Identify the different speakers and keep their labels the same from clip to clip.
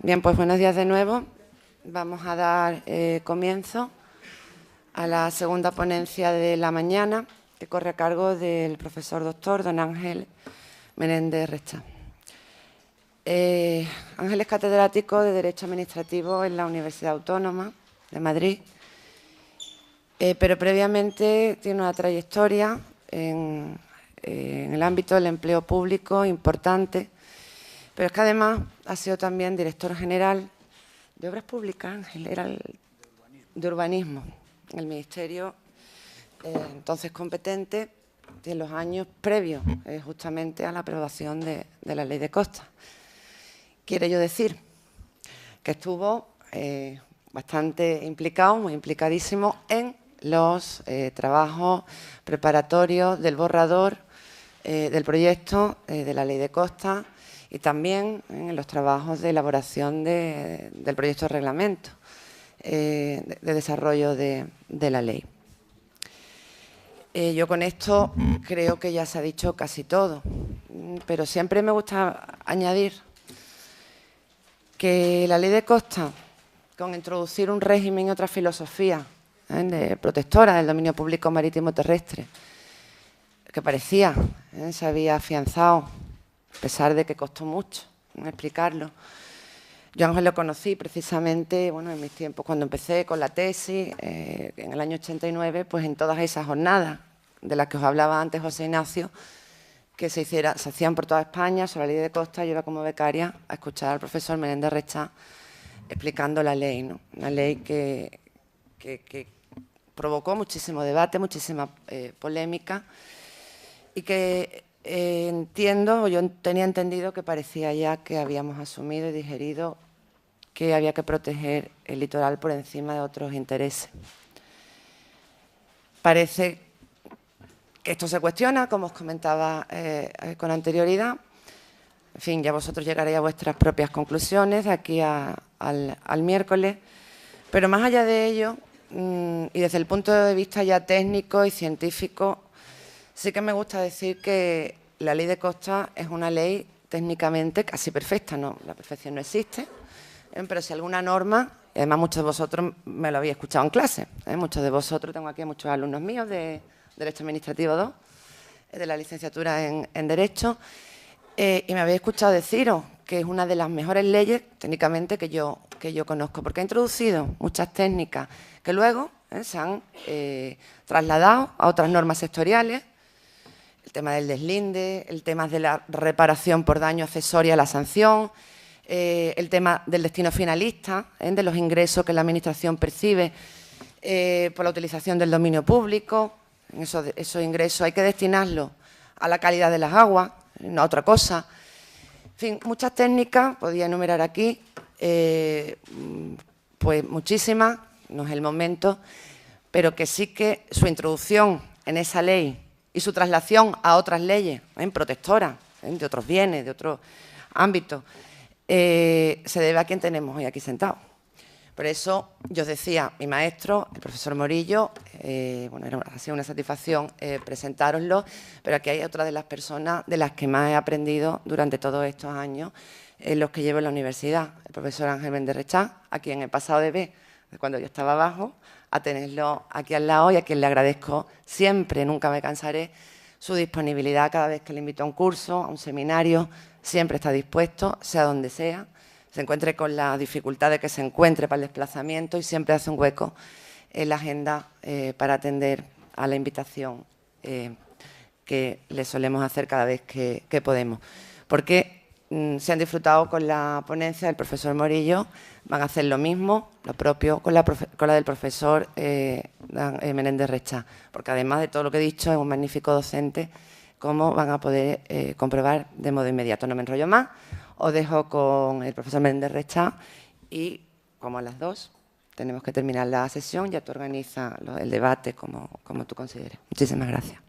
Speaker 1: Bien, pues buenos días de nuevo. Vamos a dar comienzo a la segunda ponencia de la mañana, que corre a cargo del profesor doctor don Ángel Menéndez Rechá. Ángel es catedrático de Derecho Administrativo en la Universidad Autónoma de Madrid, pero previamente tiene una trayectoria en el ámbito del empleo público importante, pero es que además ha sido también director general de Obras Públicas, Ángel, era de Urbanismo, el Ministerio entonces competente en los años previos justamente a la aprobación de la Ley de Costas. Quiere yo decir que estuvo bastante implicado, muy implicadísimo en los trabajos preparatorios del borrador del proyecto de la Ley de Costas y también en los trabajos de elaboración del proyecto de reglamento de desarrollo de la ley. Yo con esto creo que ya se ha dicho casi todo, pero siempre me gusta añadir que la Ley de Costas, con introducir un régimen y otra filosofía de protectora del dominio público marítimo terrestre, que parecía se había afianzado, a pesar de que costó mucho explicarlo. Yo a Ángel lo conocí precisamente en mis tiempos, cuando empecé con la tesis, en el año 89, pues en todas esas jornadas de las que os hablaba antes José Ignacio, que se hacían por toda España sobre la Ley de Costas. Yo iba como becaria a escuchar al profesor Menéndez Rechá explicando la ley, ¿no? Una ley que provocó muchísimo debate, muchísima polémica, y que yo tenía entendido que parecía ya que habíamos asumido y digerido que había que proteger el litoral por encima de otros intereses. Parece que esto se cuestiona, como os comentaba con anterioridad. En fin, ya vosotros llegaréis a vuestras propias conclusiones de aquí al miércoles. Pero más allá de ello, y desde el punto de vista ya técnico y científico, sí que me gusta decir que la Ley de Costas es una ley técnicamente casi perfecta. No, la perfección no existe, pero si alguna norma, y además muchos de vosotros me lo habéis escuchado en clase, muchos de vosotros, tengo aquí a muchos alumnos míos de Derecho Administrativo 2, de la licenciatura en Derecho, y me habéis escuchado deciros que es una de las mejores leyes técnicamente que yo conozco, porque ha introducido muchas técnicas que luego se han trasladado a otras normas sectoriales. El tema del deslinde, el tema de la reparación por daño accesorio a la sanción, el tema del destino finalista, de los ingresos que la Administración percibe por la utilización del dominio público. Esos ingresos hay que destinarlos a la calidad de las aguas, no a otra cosa. En fin, muchas técnicas, podía enumerar aquí, pues muchísimas, no es el momento, pero que sí que su introducción en esa ley y su traslación a otras leyes protectoras de otros bienes, de otros ámbitos, se debe a quien tenemos hoy aquí sentado. Por eso yo os decía, mi maestro, el profesor Morillo, ha sido una satisfacción presentároslo, pero aquí hay otra de las personas de las que más he aprendido durante todos estos años en los que llevo en la universidad, el profesor Ángel Menéndez Rechá, a quien he pasado de ver cuando yo estaba abajo a tenerlo aquí al lado y a quien le agradezco siempre, nunca me cansaré, su disponibilidad cada vez que le invito a un curso, a un seminario, siempre está dispuesto, sea donde sea, se encuentre con la dificultad de que se encuentre para el desplazamiento y siempre hace un hueco en la agenda para atender a la invitación que le solemos hacer cada vez que podemos. Porque se han disfrutado con la ponencia del profesor Morillo, van a hacer lo mismo, lo propio, con la del profesor Menéndez Rechá, porque además de todo lo que he dicho, es un magnífico docente, como van a poder comprobar de modo inmediato. No me enrollo más, os dejo con el profesor Menéndez Rechá y, como a las 2, tenemos que terminar la sesión, ya tú organizas el debate como tú consideres. Muchísimas gracias.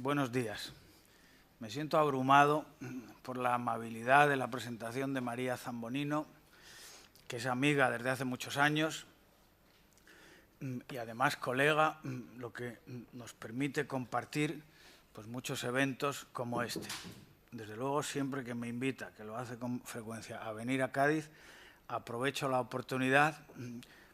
Speaker 2: Buenos días. Me siento abrumado por la amabilidad de la presentación de María Zambonino, que es amiga desde hace muchos años y además colega, lo que nos permite compartir pues, muchos eventos como este. Desde luego, siempre que me invita, que lo hace con frecuencia, a venir a Cádiz, aprovecho la oportunidad,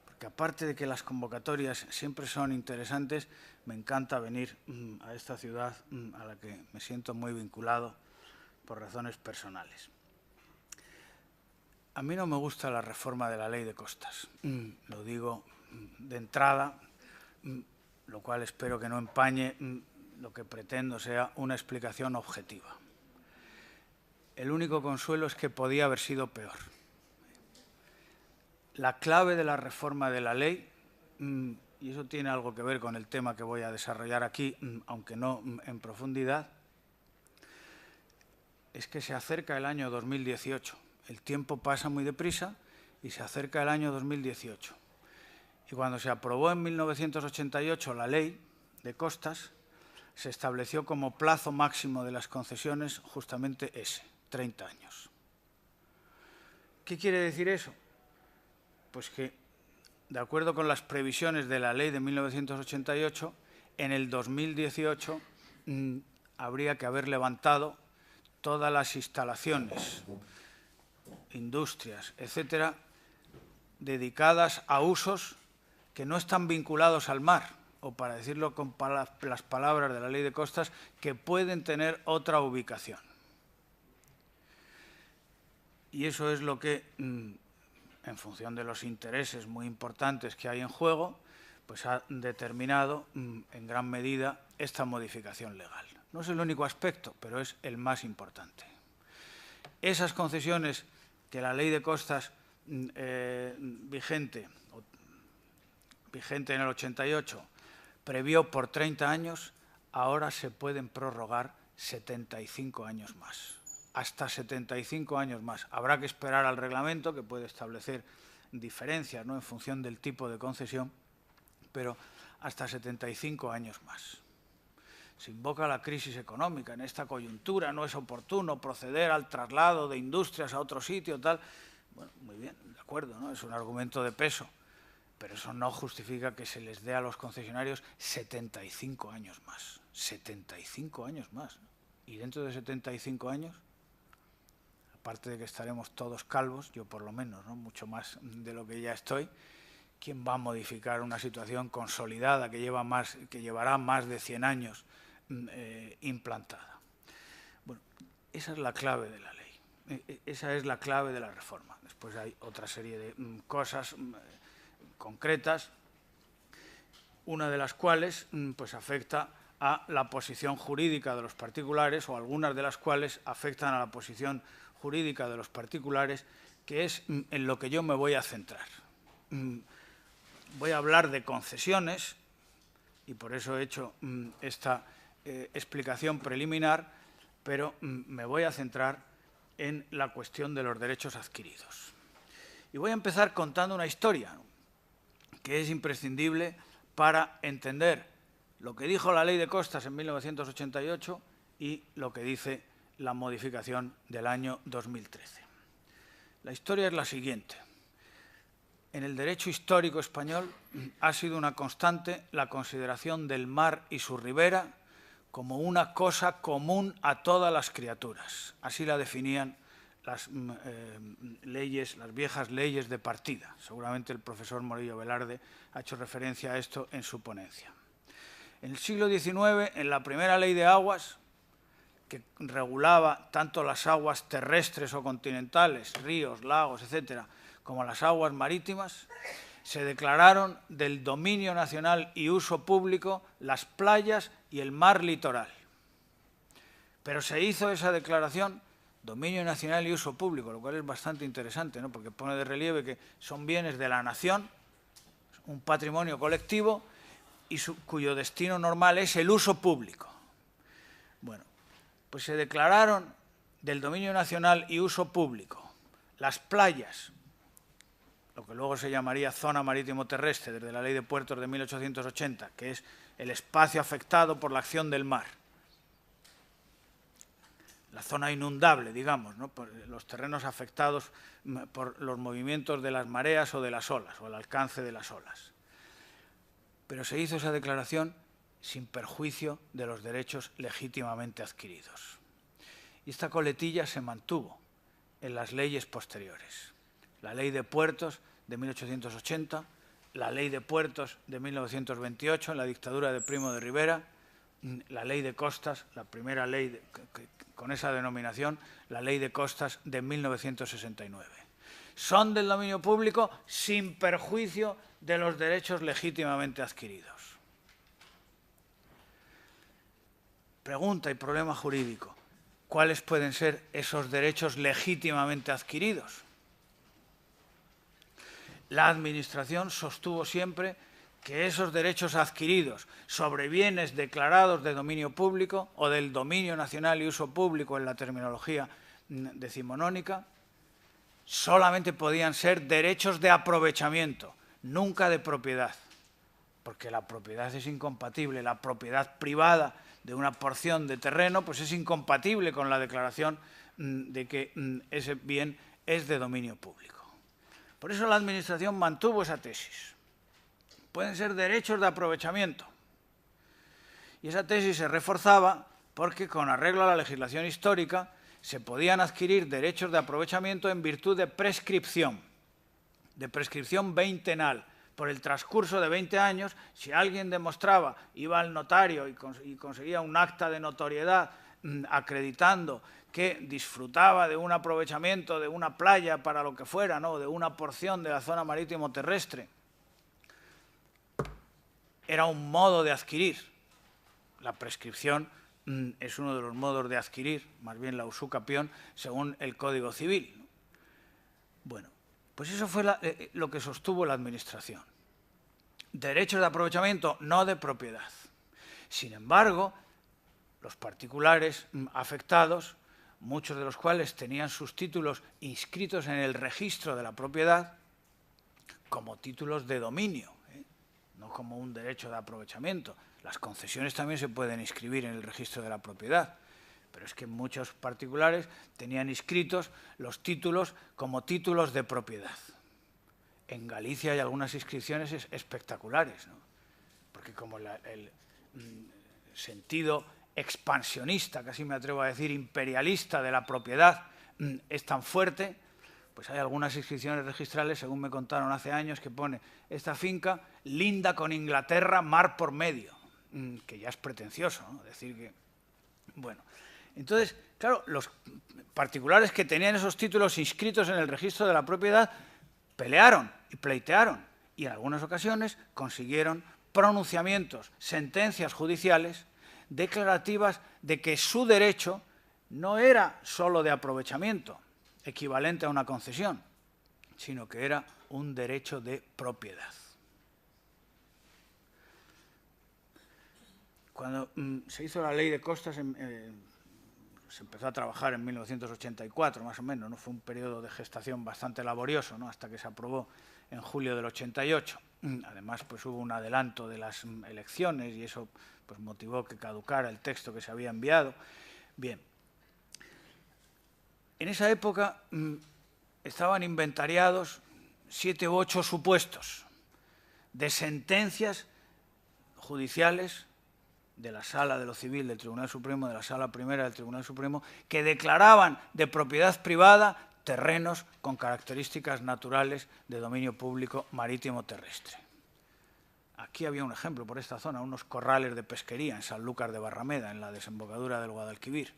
Speaker 2: porque aparte de que las convocatorias siempre son interesantes, me encanta venir a esta ciudad a la que me siento muy vinculado por razones personales. A mí no me gusta la reforma de la Ley de Costas, lo digo de entrada, lo cual espero que no empañe lo que pretendo sea una explicación objetiva. El único consuelo es que podía haber sido peor. La clave de la reforma de la ley, y eso tiene algo que ver con el tema que voy a desarrollar aquí, aunque no en profundidad, es que se acerca el año 2018. El tiempo pasa muy deprisa y se acerca el año 2018. Y cuando se aprobó en 1988 la ley de costas, se estableció como plazo máximo de las concesiones justamente ese, 30 años. ¿Qué quiere decir eso? Pues que, de acuerdo con las previsiones de la ley de 1988, en el 2018 habría que haber levantado todas las instalaciones, industrias, etcétera, dedicadas a usos que no están vinculados al mar, o para decirlo con las palabras de la ley de costas, que pueden tener otra ubicación. Y eso es lo que, en función de los intereses muy importantes que hay en juego, pues ha determinado en gran medida esta modificación legal. No es el único aspecto, pero es el más importante. Esas concesiones que la ley de costas vigente en el 88 previó por 30 años, ahora se pueden prorrogar 75 años más. Hasta 75 años más. Habrá que esperar al reglamento, que puede establecer diferencias, ¿no?, en función del tipo de concesión, pero hasta 75 años más. Se invoca la crisis económica. En esta coyuntura no es oportuno proceder al traslado de industrias a otro sitio, tal. Bueno, muy bien, de acuerdo, ¿no? Es un argumento de peso, pero eso no justifica que se les dé a los concesionarios 75 años más. 75 años más. Y dentro de 75 años, aparte de que estaremos todos calvos, yo por lo menos, ¿no?, mucho más de lo que ya estoy, ¿quién va a modificar una situación consolidada que llevará más de 100 años implantada? Bueno, esa es la clave de la ley, esa es la clave de la reforma. Después hay otra serie de cosas concretas, una de las cuales pues afecta a la posición jurídica de los particulares, o algunas de las cuales afectan a la posición jurídica de los particulares, que es en lo que yo me voy a centrar. Voy a hablar de concesiones, y por eso he hecho esta explicación preliminar, pero me voy a centrar en la cuestión de los derechos adquiridos. Y voy a empezar contando una historia que es imprescindible para entender lo que dijo la ley de costas en 1988 y lo que dice la modificación del año 2013. La historia es la siguiente. En el derecho histórico español ha sido una constante la consideración del mar y su ribera como una cosa común a todas las criaturas. Así la definían las leyes, las viejas leyes de partida. Seguramente el profesor Morillo Velarde ha hecho referencia a esto en su ponencia. En el siglo XIX, en la primera ley de aguas, que regulaba tanto las aguas terrestres o continentales, ríos, lagos, etcétera, como las aguas marítimas, se declararon del dominio nacional y uso público las playas y el mar litoral. Pero se hizo esa declaración, dominio nacional y uso público, lo cual es bastante interesante, ¿no?, porque pone de relieve que son bienes de la nación, un patrimonio colectivo, y cuyo destino normal es el uso público. Bueno, pues se declararon del dominio nacional y uso público las playas, lo que luego se llamaría zona marítimo terrestre desde la Ley de Puertos de 1880, que es el espacio afectado por la acción del mar, la zona inundable, digamos, ¿no? Por los terrenos afectados por los movimientos de las mareas o de las olas, o el alcance de las olas. Pero se hizo esa declaración sin perjuicio de los derechos legítimamente adquiridos. Y esta coletilla se mantuvo en las leyes posteriores. La Ley de Puertos de 1880, la Ley de Puertos de 1928, en la dictadura de Primo de Rivera, la Ley de Costas, la primera ley con esa denominación, la Ley de Costas de 1969. Son del dominio público sin perjuicio de los derechos legítimamente adquiridos. Pregunta y problema jurídico. ¿Cuáles pueden ser esos derechos legítimamente adquiridos? La Administración sostuvo siempre que esos derechos adquiridos sobre bienes declarados de dominio público o del dominio nacional y uso público en la terminología decimonónica solamente podían ser derechos de aprovechamiento, nunca de propiedad, porque la propiedad es incompatible, la propiedad privada de una porción de terreno pues es incompatible con la declaración de que ese bien es de dominio público. Por eso la Administración mantuvo esa tesis. Pueden ser derechos de aprovechamiento. Y esa tesis se reforzaba porque, con arreglo a la legislación histórica, se podían adquirir derechos de aprovechamiento en virtud de prescripción veintenal. Por el transcurso de 20 años, si alguien demostraba, iba al notario y conseguía un acta de notoriedad acreditando que disfrutaba de un aprovechamiento de una playa para lo que fuera, ¿no?, de una porción de la zona marítimo terrestre, era un modo de adquirir. La prescripción es uno de los modos de adquirir, más bien la usucapión, según el Código Civil. Bueno, pues eso fue lo que sostuvo la Administración. Derechos de aprovechamiento, no de propiedad. Sin embargo, los particulares afectados, muchos de los cuales tenían sus títulos inscritos en el registro de la propiedad como títulos de dominio, no como un derecho de aprovechamiento. Las concesiones también se pueden inscribir en el registro de la propiedad, pero es que muchos particulares tenían inscritos los títulos como títulos de propiedad. En Galicia hay algunas inscripciones espectaculares, ¿no? Porque como el sentido expansionista, casi me atrevo a decir imperialista de la propiedad es tan fuerte, pues hay algunas inscripciones registrales, según me contaron hace años, que pone esta finca linda con Inglaterra, mar por medio, que ya es pretencioso, ¿no? Decir que, bueno, entonces, claro, los particulares que tenían esos títulos inscritos en el registro de la propiedad pelearon y pleitearon y en algunas ocasiones consiguieron pronunciamientos, sentencias judiciales declarativas de que su derecho no era solo de aprovechamiento, equivalente a una concesión, sino que era un derecho de propiedad. Cuando se hizo la Ley de Costas, se empezó a trabajar en 1984, más o menos, ¿no? Fue un periodo de gestación bastante laborioso, ¿no?, hasta que se aprobó en julio del 88. Además, pues hubo un adelanto de las elecciones y eso pues motivó que caducara el texto que se había enviado. Bien. En esa época estaban inventariados 7 u 8 supuestos de sentencias judiciales de la Sala de lo Civil del Tribunal Supremo, de la Sala Primera del Tribunal Supremo, que declaraban de propiedad privada terrenos con características naturales de dominio público marítimo terrestre. Aquí había un ejemplo por esta zona, unos corrales de pesquería en Sanlúcar de Barrameda, en la desembocadura del Guadalquivir.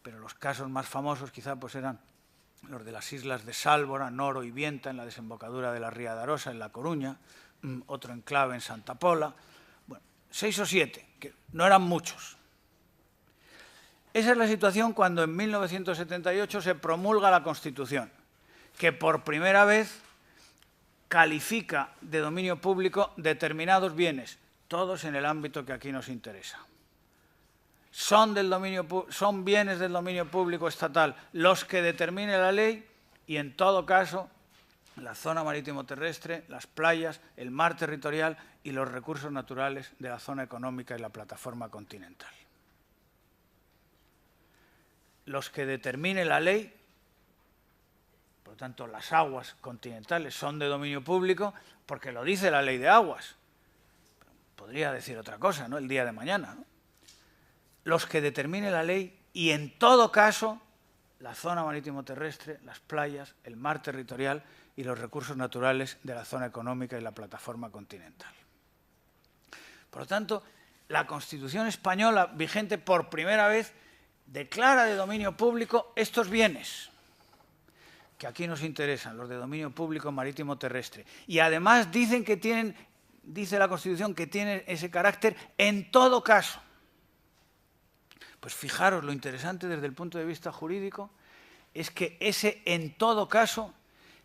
Speaker 2: Pero los casos más famosos quizá pues eran los de las islas de Sálvora, Noro y Vienta, en la desembocadura de la Ría de Arosa, en La Coruña, otro enclave en Santa Pola. Bueno, 6 o 7, que no eran muchos. Esa es la situación cuando en 1978 se promulga la Constitución, que por primera vez califica de dominio público determinados bienes, todos en el ámbito que aquí nos interesa. Son bienes del dominio público estatal los que determine la ley y, en todo caso, la zona marítimo terrestre, las playas, el mar territorial y los recursos naturales de la zona económica y la plataforma continental. los que determine la ley, por lo tanto las aguas continentales son de dominio público porque lo dice la ley de aguas. Podría decir otra cosa, ¿no?, el día de mañana, ¿no? Los que determine la ley y, en todo caso, la zona marítimo-terrestre, las playas, el mar territorial y los recursos naturales de la zona económica y la plataforma continental. Por lo tanto, la Constitución española, vigente por primera vez, declara de dominio público estos bienes que aquí nos interesan, los de dominio público marítimo-terrestre. Y además dicen que tienen, dice la Constitución, que tienen ese carácter en todo caso. Pues fijaros, lo interesante desde el punto de vista jurídico es que ese en todo caso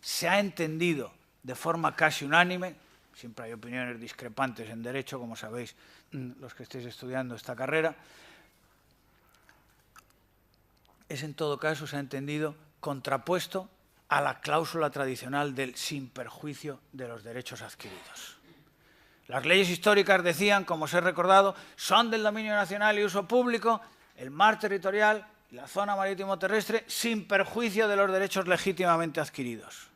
Speaker 2: se ha entendido de forma casi unánime, siempre hay opiniones discrepantes en derecho, como sabéis los que estéis estudiando esta carrera, es en todo caso se ha entendido contrapuesto a la cláusula tradicional del sin perjuicio de los derechos adquiridos. Las leyes históricas decían, como os he recordado, son del dominio nacional y uso público el mar territorial y la zona marítimo-terrestre sin perjuicio de los derechos legítimamente adquiridos.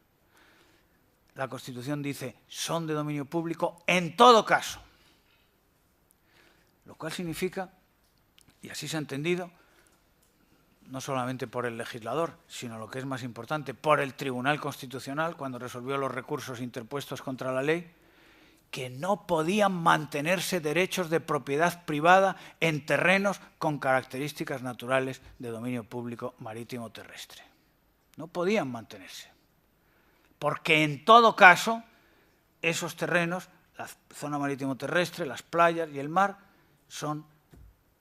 Speaker 2: La Constitución dice, son de dominio público en todo caso. Lo cual significa, y así se ha entendido, no solamente por el legislador, sino lo que es más importante, por el Tribunal Constitucional, cuando resolvió los recursos interpuestos contra la ley, que no podían mantenerse derechos de propiedad privada en terrenos con características naturales de dominio público marítimo terrestre. No podían mantenerse. Porque en todo caso, esos terrenos, la zona marítimo terrestre, las playas y el mar, son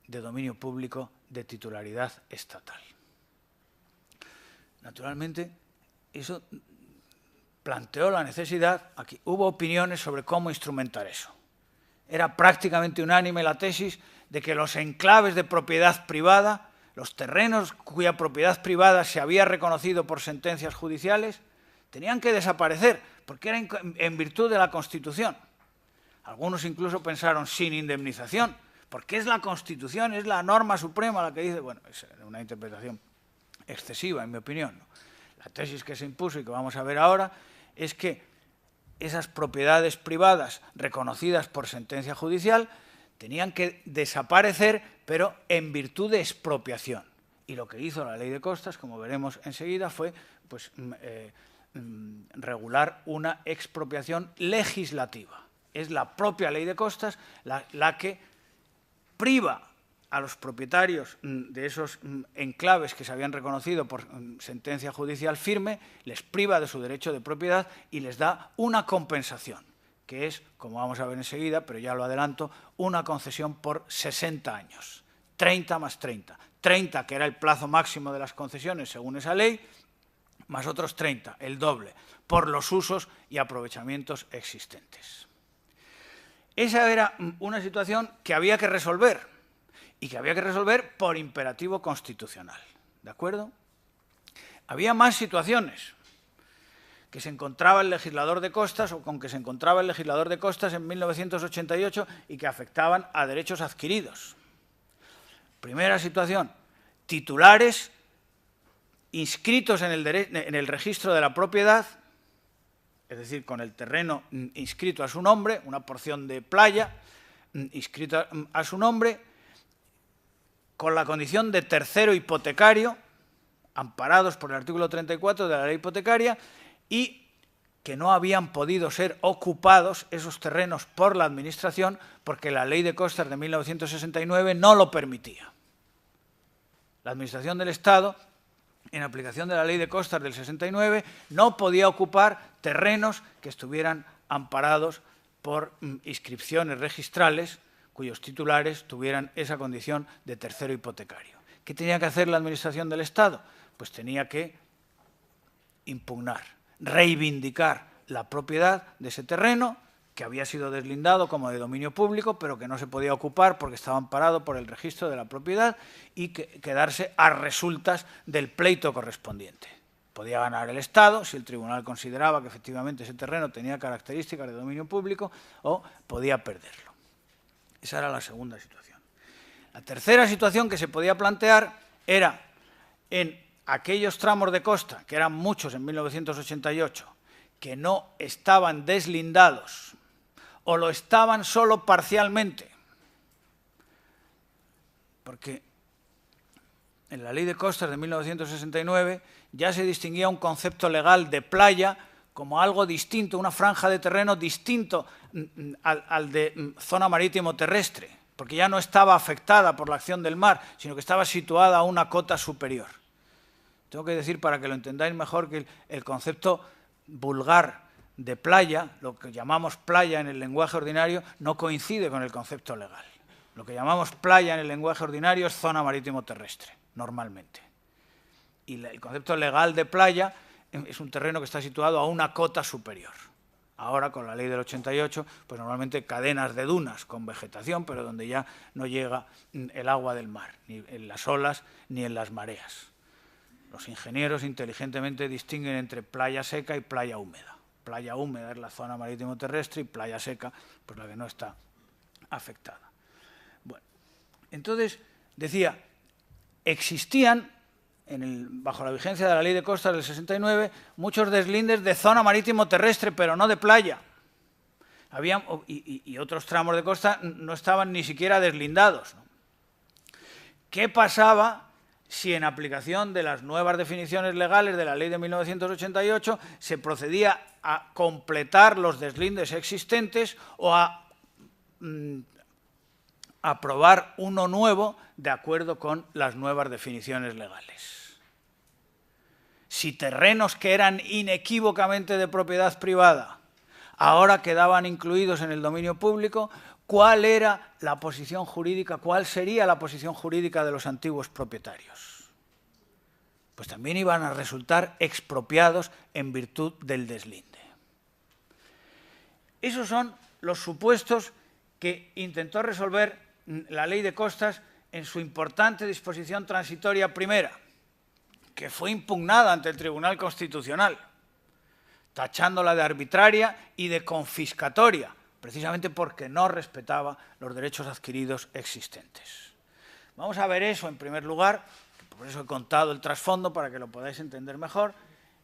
Speaker 2: de dominio público de titularidad estatal. Naturalmente, eso planteó la necesidad, aquí hubo opiniones sobre cómo instrumentar eso. Era prácticamente unánime la tesis de que los enclaves de propiedad privada, los terrenos cuya propiedad privada se había reconocido por sentencias judiciales, tenían que desaparecer, porque era en virtud de la Constitución. Algunos incluso pensaron sin indemnización, porque es la Constitución, es la norma suprema la que dice, bueno, es una interpretación excesiva, en mi opinión, ¿no? La tesis que se impuso y que vamos a ver ahora es que esas propiedades privadas reconocidas por sentencia judicial tenían que desaparecer, pero en virtud de expropiación. Y lo que hizo la Ley de Costas, como veremos enseguida, fue pues, regular una expropiación legislativa. Es la propia Ley de Costas la que priva a los propietarios de esos enclaves que se habían reconocido por sentencia judicial firme, les priva de su derecho de propiedad y les da una compensación, que es, como vamos a ver enseguida, pero ya lo adelanto, una concesión por 60 años, 30 más 30. 30, que era el plazo máximo de las concesiones según esa ley, más otros 30, el doble, por los usos y aprovechamientos existentes. Esa era una situación que había que resolver, y que había que resolver por imperativo constitucional, ¿de acuerdo? Había más situaciones que se encontraba el legislador de Costas o con que se encontraba el legislador de Costas en 1988 y que afectaban a derechos adquiridos. Primera situación, titulares inscritos en el registro de la propiedad, es decir, con el terreno inscrito a su nombre, una porción de playa inscrita a su nombre, con la condición de tercero hipotecario, amparados por el artículo 34 de la ley hipotecaria, y que no habían podido ser ocupados esos terrenos por la Administración porque la Ley de Costas de 1969 no lo permitía. La Administración del Estado, en aplicación de la Ley de Costas del 69, no podía ocupar terrenos que estuvieran amparados por inscripciones registrales cuyos titulares tuvieran esa condición de tercero hipotecario. ¿Qué tenía que hacer la Administración del Estado? Pues tenía que impugnar, reivindicar la propiedad de ese terreno que había sido deslindado como de dominio público, pero que no se podía ocupar porque estaba amparado por el registro de la propiedad y quedarse a resultas del pleito correspondiente. Podía ganar el Estado si el tribunal consideraba que efectivamente ese terreno tenía características de dominio público, o podía perderlo. Esa era la segunda situación. La tercera situación que se podía plantear era en aquellos tramos de costa, que eran muchos en 1988, que no estaban deslindados o lo estaban solo parcialmente, porque en la Ley de Costas de 1969 ya se distinguía un concepto legal de playa como algo distinto, una franja de terreno distinto al de zona marítimo terrestre, porque ya no estaba afectada por la acción del mar, sino que estaba situada a una cota superior. Tengo que decir, para que lo entendáis mejor, que el concepto vulgar de playa, lo que llamamos playa en el lenguaje ordinario, no coincide con el concepto legal. Lo que llamamos playa en el lenguaje ordinario es zona marítimo terrestre, normalmente. Y el concepto legal de playa es un terreno que está situado a una cota superior. Ahora, con la ley del 88, pues normalmente cadenas de dunas con vegetación, pero donde ya no llega el agua del mar, ni en las olas ni en las mareas. Los ingenieros inteligentemente distinguen entre playa seca y playa húmeda. Playa húmeda es la zona marítimo terrestre y playa seca, pues la que no está afectada. Bueno, entonces, decía, existían, bajo la vigencia de la Ley de Costas del 69, muchos deslindes de zona marítimo terrestre, pero no de playa. Y otros tramos de costa no estaban ni siquiera deslindados, ¿no? ¿Qué pasaba si en aplicación de las nuevas definiciones legales de la Ley de 1988 se procedía a completar los deslindes existentes o a aprobar uno nuevo de acuerdo con las nuevas definiciones legales? Si terrenos que eran inequívocamente de propiedad privada ahora quedaban incluidos en el dominio público, ¿cuál era la posición jurídica, cuál sería la posición jurídica de los antiguos propietarios? Pues también iban a resultar expropiados en virtud del deslinde. Esos son los supuestos que intentó resolver la Ley de Costas en su importante disposición transitoria primera, que fue impugnada ante el Tribunal Constitucional, tachándola de arbitraria y de confiscatoria, precisamente porque no respetaba los derechos adquiridos existentes. Vamos a ver eso en primer lugar, por eso he contado el trasfondo para que lo podáis entender mejor.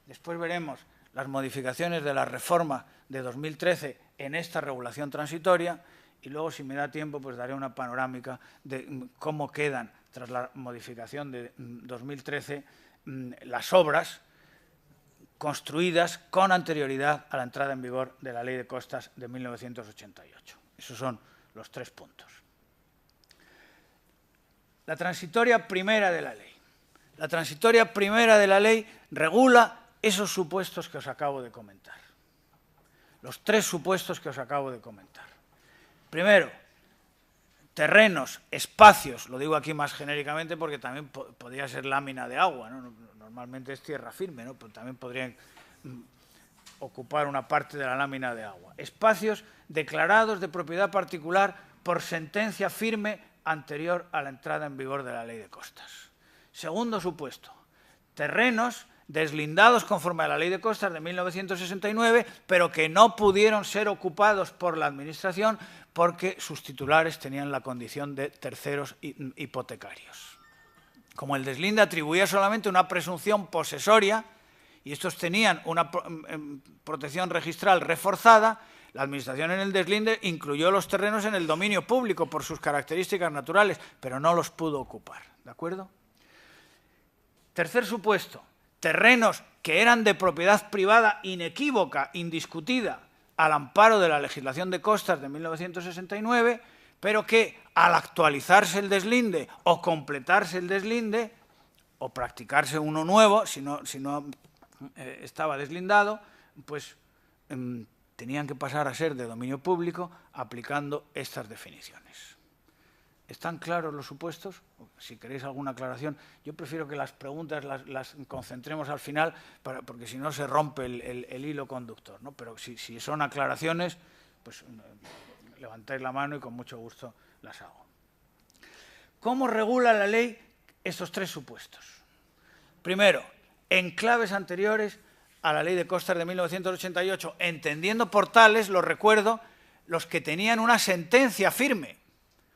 Speaker 2: Después veremos las modificaciones de la reforma de 2013 en esta regulación transitoria y luego, si me da tiempo, pues daré una panorámica de cómo quedan, tras la modificación de 2013, las obras construidas con anterioridad a la entrada en vigor de la Ley de Costas de 1988. Esos son los 3 puntos. La transitoria primera de la ley. La transitoria primera de la ley regula esos supuestos que os acabo de comentar. Los 3 supuestos que os acabo de comentar. Primero, terrenos, espacios, lo digo aquí más genéricamente porque también podría ser lámina de agua, ¿no? Normalmente es tierra firme, ¿no? Pero también podrían ocupar una parte de la lámina de agua. Espacios declarados de propiedad particular por sentencia firme anterior a la entrada en vigor de la Ley de Costas. Segundo supuesto, terrenos deslindados conforme a la Ley de Costas de 1969, pero que no pudieron ser ocupados por la Administración porque sus titulares tenían la condición de terceros hipotecarios. Como el deslinde atribuía solamente una presunción posesoria y estos tenían una protección registral reforzada, la Administración en el deslinde incluyó los terrenos en el dominio público por sus características naturales, pero no los pudo ocupar. ¿De acuerdo? Tercer supuesto, terrenos que eran de propiedad privada inequívoca, indiscutida, al amparo de la legislación de costas de 1969, pero que al actualizarse el deslinde o completarse el deslinde o practicarse uno nuevo, si no estaba deslindado, pues tenían que pasar a ser de dominio público aplicando estas definiciones. ¿Están claros los supuestos? Si queréis alguna aclaración, yo prefiero que las preguntas las concentremos al final, porque si no se rompe el hilo conductor, ¿no? Pero si son aclaraciones, pues levantáis la mano y con mucho gusto las hago. ¿Cómo regula la ley estos 3 supuestos? Primero, en claves anteriores a la Ley de Costas de 1988, entendiendo por tales, lo recuerdo, los que tenían una sentencia firme,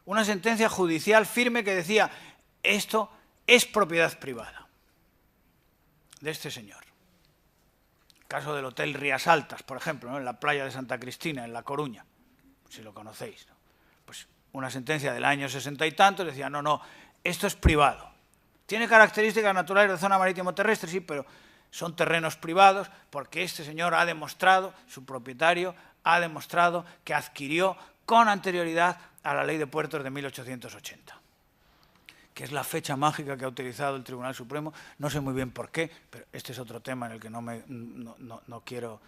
Speaker 2: una sentencia judicial firme que decía esto es propiedad privada. de este señor. El caso del Hotel Rías Altas, por ejemplo, ¿no?, en la playa de Santa Cristina, en La Coruña, si lo conocéis, ¿no? Pues una sentencia del año 60 y tantos decía, no, no, esto es privado. Tiene características naturales de zona marítimo terrestre, sí, pero son terrenos privados porque este señor ha demostrado, su propietario ha demostrado que adquirió con anterioridad a la Ley de Puertos de 1880, que es la fecha mágica que ha utilizado el Tribunal Supremo. No sé muy bien por qué, pero este es otro tema en el que no quiero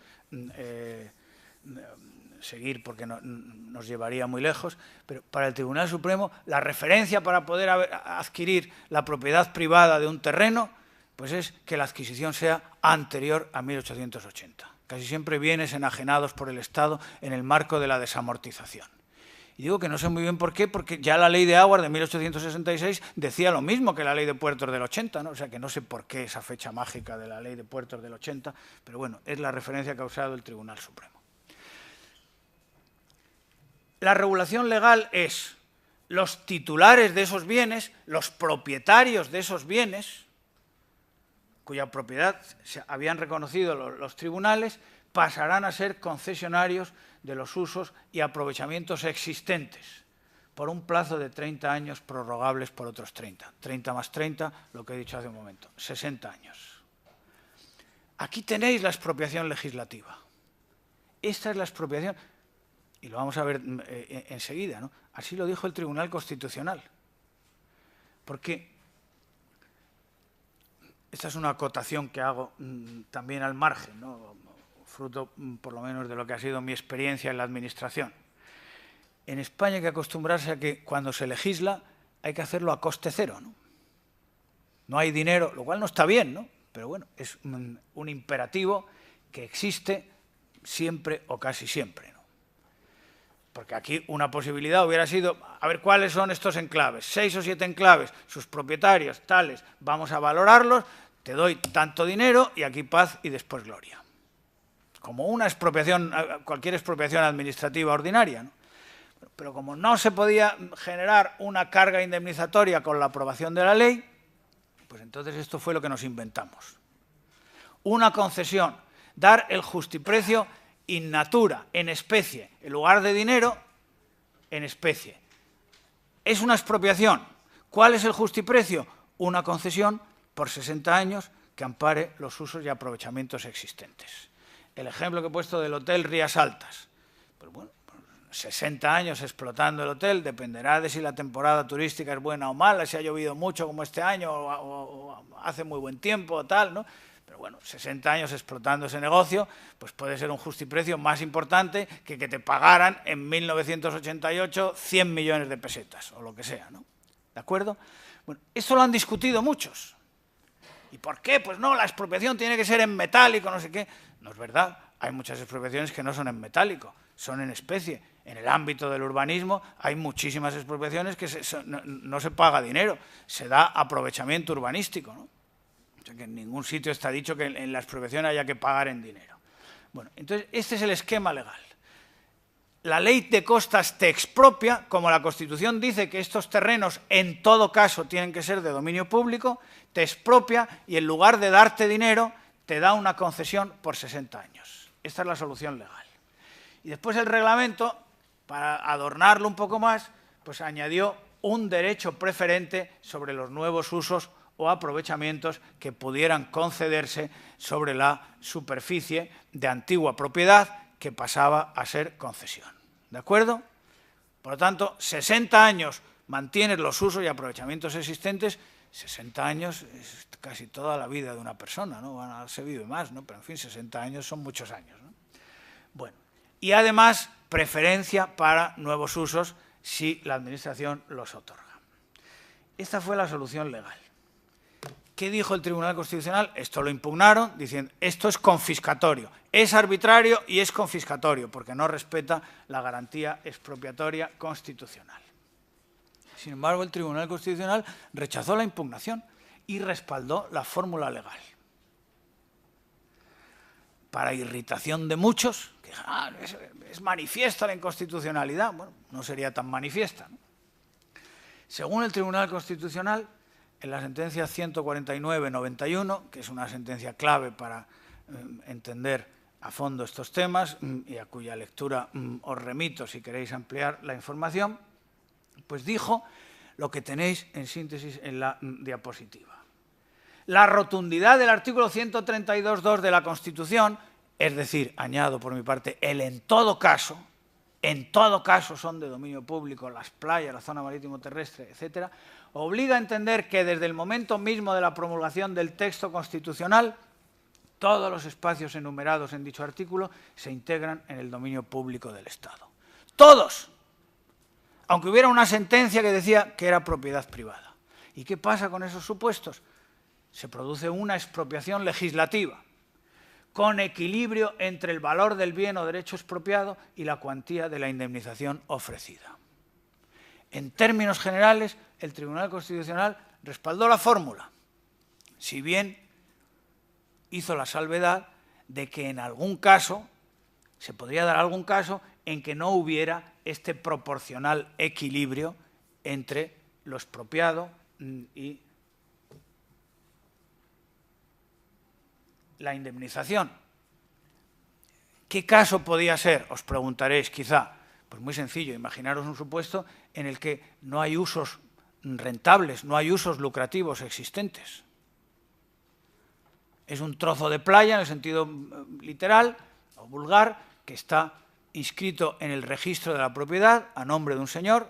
Speaker 2: seguir porque nos llevaría muy lejos, pero para el Tribunal Supremo la referencia para poder adquirir la propiedad privada de un terreno pues es que la adquisición sea anterior a 1880. Casi siempre bienes enajenados por el Estado en el marco de la desamortización. Y digo que no sé muy bien por qué, porque ya la Ley de Aguas de 1866 decía lo mismo que la Ley de Puertos del 80, ¿no? O sea que no sé por qué esa fecha mágica de la Ley de Puertos del 80, pero bueno, es la referencia que ha usado el Tribunal Supremo. La regulación legal es los titulares de esos bienes, los propietarios de esos bienes, cuya propiedad se habían reconocido los tribunales, pasarán a ser concesionarios de los usos y aprovechamientos existentes por un plazo de 30 años prorrogables por otros 30. 30 más 30, lo que he dicho hace un momento, 60 años. Aquí tenéis la expropiación legislativa. Esta es la expropiación, y lo vamos a ver enseguida, ¿no? Así lo dijo el Tribunal Constitucional. Porque esta es una acotación que hago también al margen, ¿no?, fruto por lo menos de lo que ha sido mi experiencia en la administración. En España hay que acostumbrarse a que cuando se legisla hay que hacerlo a coste cero, ¿no? No hay dinero, lo cual no está bien, ¿no? Pero bueno, es un imperativo que existe siempre o casi siempre, ¿no? Porque aquí una posibilidad hubiera sido, a ver cuáles son estos enclaves, 6 o 7 enclaves, sus propietarios, tales, vamos a valorarlos, te doy tanto dinero y aquí paz y después gloria. Como una expropiación, cualquier expropiación administrativa ordinaria, ¿no? Pero como no se podía generar una carga indemnizatoria con la aprobación de la ley, pues entonces esto fue lo que nos inventamos. Una concesión, dar el justiprecio in natura, en especie, en lugar de dinero, en especie. Es una expropiación. ¿Cuál es el justiprecio? Una concesión por 60 años que ampare los usos y aprovechamientos existentes. El ejemplo que he puesto del Hotel Rías Altas. Pues bueno, 60 años explotando el hotel, dependerá de si la temporada turística es buena o mala, si ha llovido mucho como este año o hace muy buen tiempo o tal, ¿no? Pero bueno, 60 años explotando ese negocio, pues puede ser un justiprecio más importante que te pagaran en 1988 100 millones de pesetas o lo que sea, ¿no? ¿De acuerdo? Bueno, esto lo han discutido muchos. ¿Y por qué? Pues no, la expropiación tiene que ser en metálico, no sé qué. No es verdad, hay muchas expropiaciones que no son en metálico, son en especie. En el ámbito del urbanismo hay muchísimas expropiaciones que no se paga dinero, se da aprovechamiento urbanístico, ¿no? O sea que en ningún sitio está dicho que en la expropiación haya que pagar en dinero. Bueno, entonces este es el esquema legal. La ley de costas te expropia, como la Constitución dice que estos terrenos en todo caso tienen que ser de dominio público, te expropia y en lugar de darte dinero te da una concesión por 60 años. Esta es la solución legal. Y después el reglamento, para adornarlo un poco más, pues añadió un derecho preferente sobre los nuevos usos o aprovechamientos que pudieran concederse sobre la superficie de antigua propiedad que pasaba a ser concesión. ¿De acuerdo? Por lo tanto, 60 años mantienes los usos y aprovechamientos existentes. 60 años es casi toda la vida de una persona, ¿no? Se vive más, ¿no? Pero en fin, 60 años son muchos años, ¿no? Bueno, y además preferencia para nuevos usos si la Administración los otorga. Esta fue la solución legal. ¿Qué dijo el Tribunal Constitucional? Esto lo impugnaron diciendo, esto es confiscatorio, es arbitrario y es confiscatorio porque no respeta la garantía expropiatoria constitucional. Sin embargo, el Tribunal Constitucional rechazó la impugnación y respaldó la fórmula legal. Para irritación de muchos, que es manifiesta la inconstitucionalidad. Bueno, no sería tan manifiesta, ¿no? Según el Tribunal Constitucional, en la sentencia 149/91, que es una sentencia clave para entender a fondo estos temas y a cuya lectura os remito si queréis ampliar la información, pues dijo lo que tenéis en síntesis en la diapositiva. La rotundidad del artículo 132.2 de la Constitución, es decir, añado por mi parte, el en todo caso son de dominio público las playas, la zona marítimo terrestre, etcétera, obliga a entender que desde el momento mismo de la promulgación del texto constitucional, todos los espacios enumerados en dicho artículo se integran en el dominio público del Estado. ¡Todos! Aunque hubiera una sentencia que decía que era propiedad privada. ¿Y qué pasa con esos supuestos? Se produce una expropiación legislativa, con equilibrio entre el valor del bien o derecho expropiado y la cuantía de la indemnización ofrecida. En términos generales, el Tribunal Constitucional respaldó la fórmula, si bien hizo la salvedad de que en algún caso, se podría dar algún caso en que no hubiera este proporcional equilibrio entre lo expropiado y la indemnización. ¿Qué caso podía ser? Os preguntaréis quizá. Pues muy sencillo, imaginaros un supuesto en el que no hay usos rentables, no hay usos lucrativos existentes. Es un trozo de playa en el sentido literal o vulgar que está inscrito en el registro de la propiedad a nombre de un señor.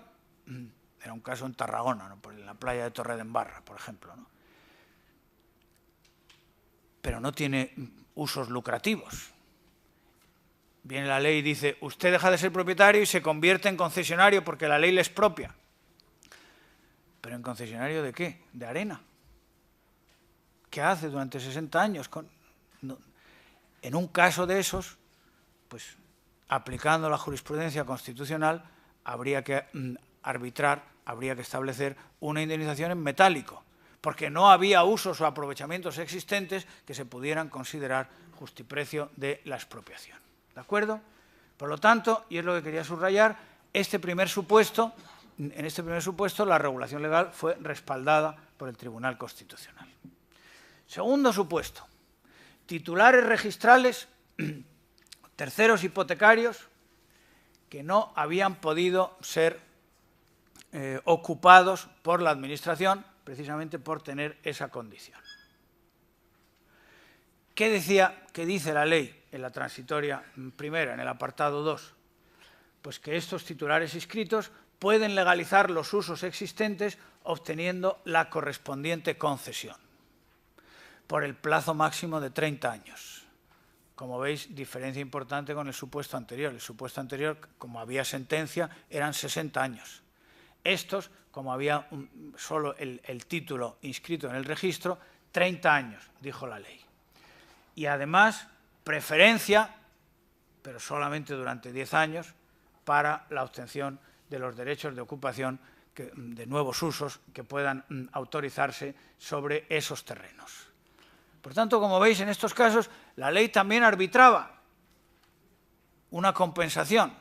Speaker 2: Era un caso en Tarragona, ¿no? En la playa de Torredembarra, por ejemplo, ¿no? Pero no tiene usos lucrativos. Viene la ley y dice, usted deja de ser propietario y se convierte en concesionario porque la ley le expropia. ¿Pero en concesionario de qué? ¿De arena? ¿Qué hace durante 60 años? En un caso de esos, pues aplicando la jurisprudencia constitucional, habría que arbitrar, habría que establecer una indemnización en metálico, porque no había usos o aprovechamientos existentes que se pudieran considerar justiprecio de la expropiación. ¿De acuerdo? Por lo tanto, y es lo que quería subrayar, en este primer supuesto la regulación legal fue respaldada por el Tribunal Constitucional. Segundo supuesto, titulares registrales, terceros hipotecarios, que no habían podido ser ocupados por la Administración precisamente por tener esa condición. ¿Qué dice la ley en la transitoria primera, en el apartado 2? Pues que estos titulares inscritos pueden legalizar los usos existentes obteniendo la correspondiente concesión por el plazo máximo de 30 años. Como veis, diferencia importante con el supuesto anterior. El supuesto anterior, como había sentencia, eran 60 años. Estos, como había solo el título inscrito en el registro, 30 años, dijo la ley. Y además, preferencia, pero solamente durante 10 años, para la obtención de los derechos de ocupación de nuevos usos que puedan autorizarse sobre esos terrenos. Por tanto, como veis, en estos casos, la ley también arbitraba una compensación.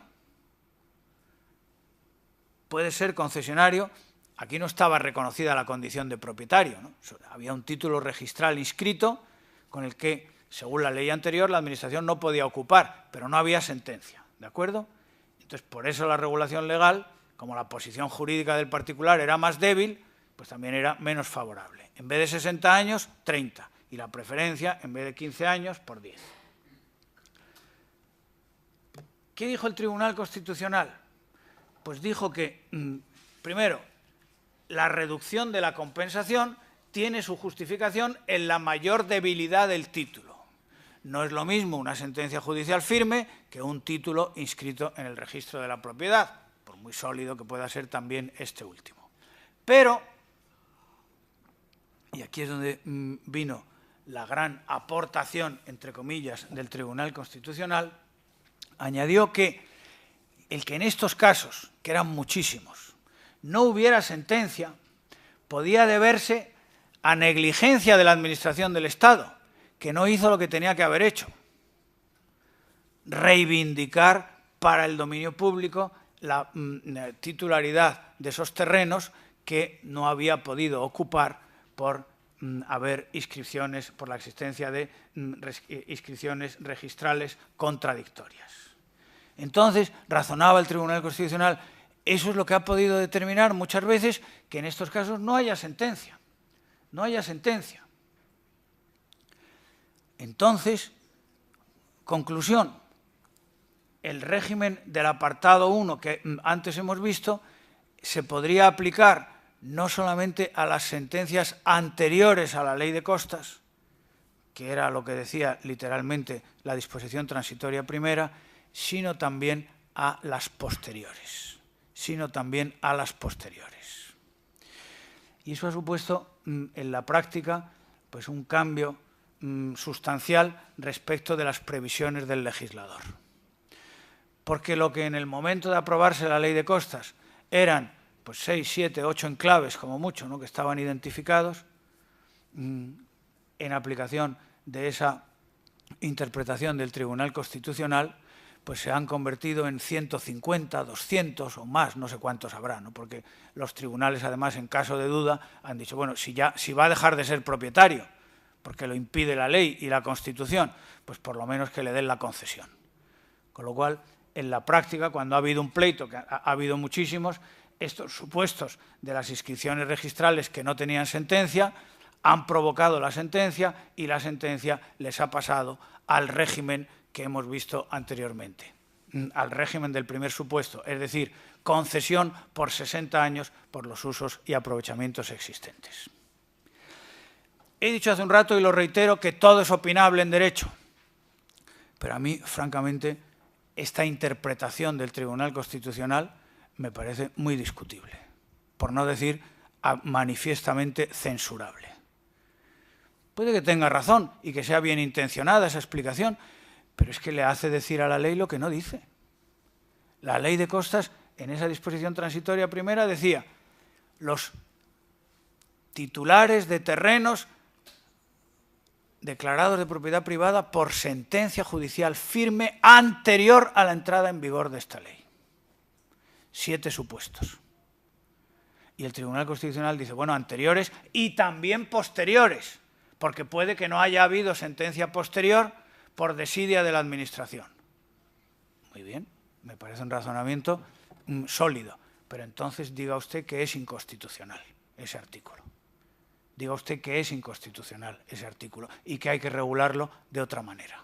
Speaker 2: Puede ser concesionario, aquí no estaba reconocida la condición de propietario, ¿no? Había un título registral inscrito con el que, según la ley anterior, la Administración no podía ocupar, pero no había sentencia, ¿de acuerdo? Entonces, por eso la regulación legal, como la posición jurídica del particular era más débil, pues también era menos favorable. En vez de 60 años, 30. Y la preferencia, en vez de 15 años, por 10. ¿Qué dijo el Tribunal Constitucional? Pues dijo que, primero, la reducción de la compensación tiene su justificación en la mayor debilidad del título. No es lo mismo una sentencia judicial firme que un título inscrito en el registro de la propiedad, por muy sólido que pueda ser también este último. Pero, y aquí es donde vino la gran aportación, entre comillas, del Tribunal Constitucional, añadió que el que en estos casos, que eran muchísimos, no hubiera sentencia, podía deberse a negligencia de la Administración del Estado, que no hizo lo que tenía que haber hecho: reivindicar para el dominio público la titularidad de esos terrenos que no había podido ocupar por haber inscripciones, por la existencia de inscripciones registrales contradictorias. Entonces, razonaba el Tribunal Constitucional, eso es lo que ha podido determinar muchas veces que en estos casos no haya sentencia. No haya sentencia. Entonces, conclusión, el régimen del apartado 1 que antes hemos visto se podría aplicar no solamente a las sentencias anteriores a la ley de costas, que era lo que decía literalmente la disposición transitoria primera, sino también a las posteriores. Y eso ha supuesto en la práctica pues un cambio sustancial respecto de las previsiones del legislador. Porque lo que en el momento de aprobarse la ley de costas eran pues 6, 7, 8 enclaves como mucho, ¿no?, que estaban identificados, en aplicación de esa interpretación del Tribunal Constitucional, pues se han convertido en 150, 200 o más, no sé cuántos habrá, ¿no?, porque los tribunales, además, en caso de duda, han dicho, bueno, si va a dejar de ser propietario, porque lo impide la ley y la Constitución, pues por lo menos que le den la concesión. Con lo cual, en la práctica, cuando ha habido un pleito, que ha habido muchísimos, estos supuestos de las inscripciones registrales que no tenían sentencia han provocado la sentencia y la sentencia les ha pasado al régimen que hemos visto anteriormente, al régimen del primer supuesto, es decir, concesión por 60 años por los usos y aprovechamientos existentes. He dicho hace un rato y lo reitero que todo es opinable en derecho, pero a mí, francamente, esta interpretación del Tribunal Constitucional me parece muy discutible, por no decir manifiestamente censurable. Puede que tenga razón y que sea bien intencionada esa explicación, pero es que le hace decir a la ley lo que no dice. La ley de costas, en esa disposición transitoria primera, decía los titulares de terrenos declarados de propiedad privada por sentencia judicial firme anterior a la entrada en vigor de esta ley. 7 supuestos. Y el Tribunal Constitucional dice, bueno, anteriores y también posteriores, porque puede que no haya habido sentencia posterior por desidia de la Administración. Muy bien, me parece un razonamiento sólido, pero entonces diga usted que es inconstitucional ese artículo. Diga usted que es inconstitucional ese artículo y que hay que regularlo de otra manera.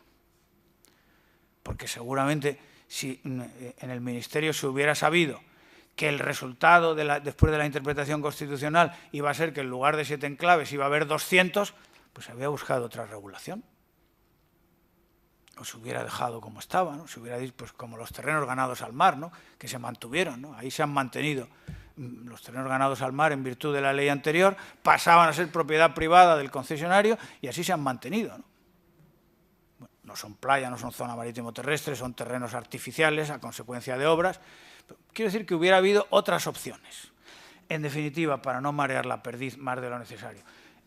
Speaker 2: Porque seguramente si en el Ministerio se hubiera sabido que el resultado después de la interpretación constitucional iba a ser que en lugar de 7 enclaves iba a haber 200, pues se había buscado otra regulación. O se hubiera dejado como estaba, ¿no? Se hubiera dicho, pues como los terrenos ganados al mar, ¿no?, que se mantuvieron, ¿no? Ahí se han mantenido. Los terrenos ganados al mar, en virtud de la ley anterior, pasaban a ser propiedad privada del concesionario y así se han mantenido, ¿no? Bueno, no son playa, no son zona marítimo terrestre, son terrenos artificiales a consecuencia de obras. Quiero decir que hubiera habido otras opciones. En definitiva, para no marear la perdiz más de lo necesario.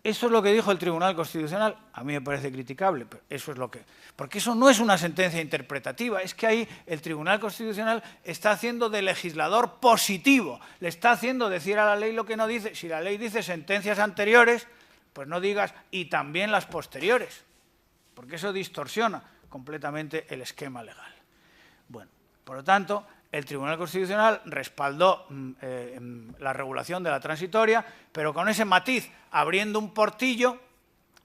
Speaker 2: Eso es lo que dijo el Tribunal Constitucional. A mí me parece criticable, pero eso es lo que... Porque eso no es una sentencia interpretativa, es que ahí el Tribunal Constitucional está haciendo de legislador positivo, le está haciendo decir a la ley lo que no dice. Si la ley dice sentencias anteriores, pues no digas y también las posteriores, porque eso distorsiona completamente el esquema legal. Bueno, por lo tanto, el Tribunal Constitucional respaldó la regulación de la transitoria, pero con ese matiz, abriendo un portillo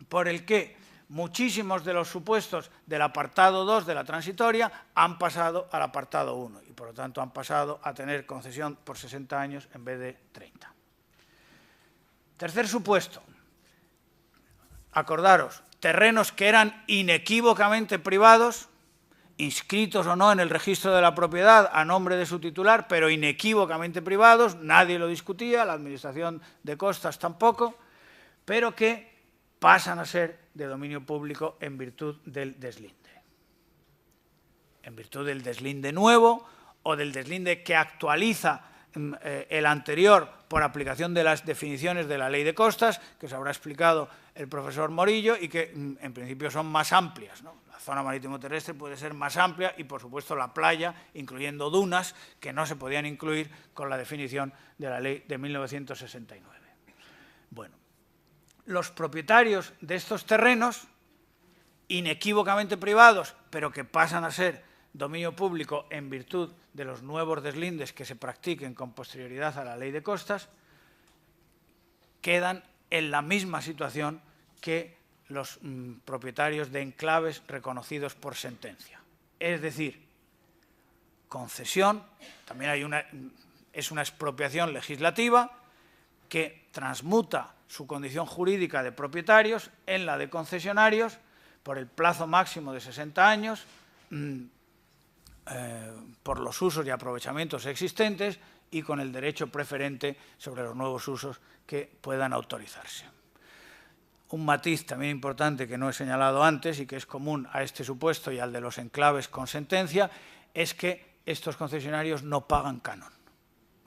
Speaker 2: por el que muchísimos de los supuestos del apartado 2 de la transitoria han pasado al apartado 1 y, por lo tanto, han pasado a tener concesión por 60 años en vez de 30. Tercer supuesto. Acordaros, terrenos que eran inequívocamente privados, inscritos o no en el registro de la propiedad a nombre de su titular, pero inequívocamente privados, nadie lo discutía, la Administración de Costas tampoco, pero que pasan a ser de dominio público en virtud del deslinde. En virtud del deslinde nuevo o del deslinde que actualiza el anterior por aplicación de las definiciones de la Ley de Costas, que os habrá explicado el profesor Morillo y que en principio son más amplias, ¿no? La zona marítimo terrestre puede ser más amplia y, por supuesto, la playa, incluyendo dunas, que no se podían incluir con la definición de la Ley de 1969. Bueno, los propietarios de estos terrenos, inequívocamente privados, pero que pasan a ser dominio público en virtud de los nuevos deslindes que se practiquen con posterioridad a la ley de costas, quedan en la misma situación que los propietarios de enclaves reconocidos por sentencia. Es decir, concesión, también es una expropiación legislativa que transmuta su condición jurídica de propietarios en la de concesionarios por el plazo máximo de 60 años, por los usos y aprovechamientos existentes y con el derecho preferente sobre los nuevos usos que puedan autorizarse. Un matiz también importante que no he señalado antes y que es común a este supuesto y al de los enclaves con sentencia es que estos concesionarios no pagan canon.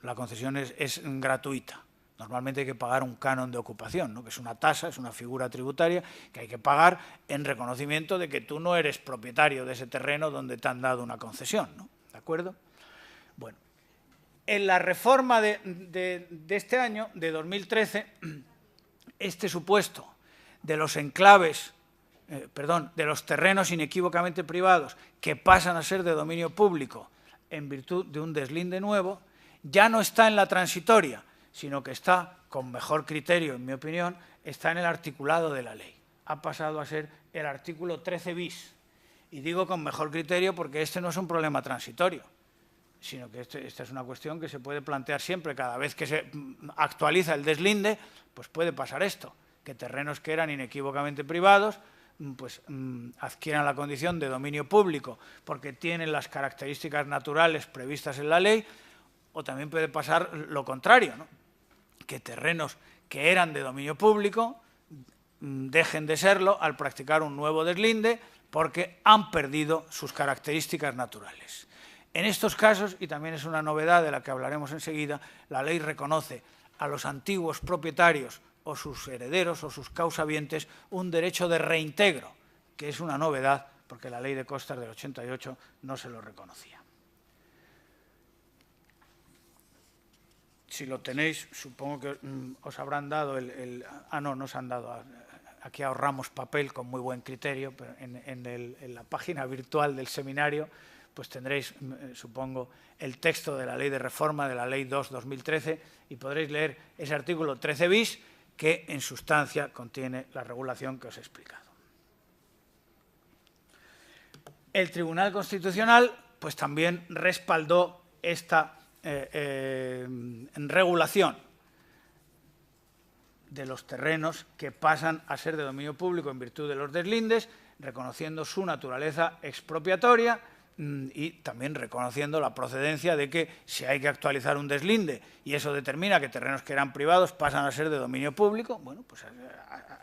Speaker 2: La concesión es gratuita. Normalmente hay que pagar un canon de ocupación, ¿no? Que es una tasa, es una figura tributaria que hay que pagar en reconocimiento de que tú no eres propietario de ese terreno donde te han dado una concesión, ¿no? ¿De acuerdo? Bueno, en la reforma de este año, de 2013, este supuesto de los enclaves, de los terrenos inequívocamente privados que pasan a ser de dominio público en virtud de un deslinde nuevo, ya no está en la transitoria, sino que está, con mejor criterio, en mi opinión, está en el articulado de la ley. Ha pasado a ser el artículo 13 bis. Y digo con mejor criterio porque este no es un problema transitorio, sino que esta es una cuestión que se puede plantear siempre. Cada vez que se actualiza el deslinde, pues puede pasar esto, que terrenos que eran inequívocamente privados pues adquieran la condición de dominio público porque tienen las características naturales previstas en la ley, o también puede pasar lo contrario, ¿no? Que terrenos que eran de dominio público dejen de serlo al practicar un nuevo deslinde porque han perdido sus características naturales. En estos casos, y también es una novedad de la que hablaremos enseguida, la ley reconoce a los antiguos propietarios o sus herederos o sus causavientes un derecho de reintegro, que es una novedad porque la ley de costas del 88 no se lo reconocía. Si lo tenéis, supongo que os habrán dado no, no os han dado. Aquí ahorramos papel con muy buen criterio, pero en la página virtual del seminario pues tendréis, supongo, el texto de la ley de reforma de la ley 2/2013 y podréis leer ese artículo 13 bis que en sustancia contiene la regulación que os he explicado. El Tribunal Constitucional pues también respaldó esta regulación de los terrenos que pasan a ser de dominio público en virtud de los deslindes, reconociendo su naturaleza expropiatoria y también reconociendo la procedencia de que si hay que actualizar un deslinde y eso determina que terrenos que eran privados pasan a ser de dominio público, bueno, pues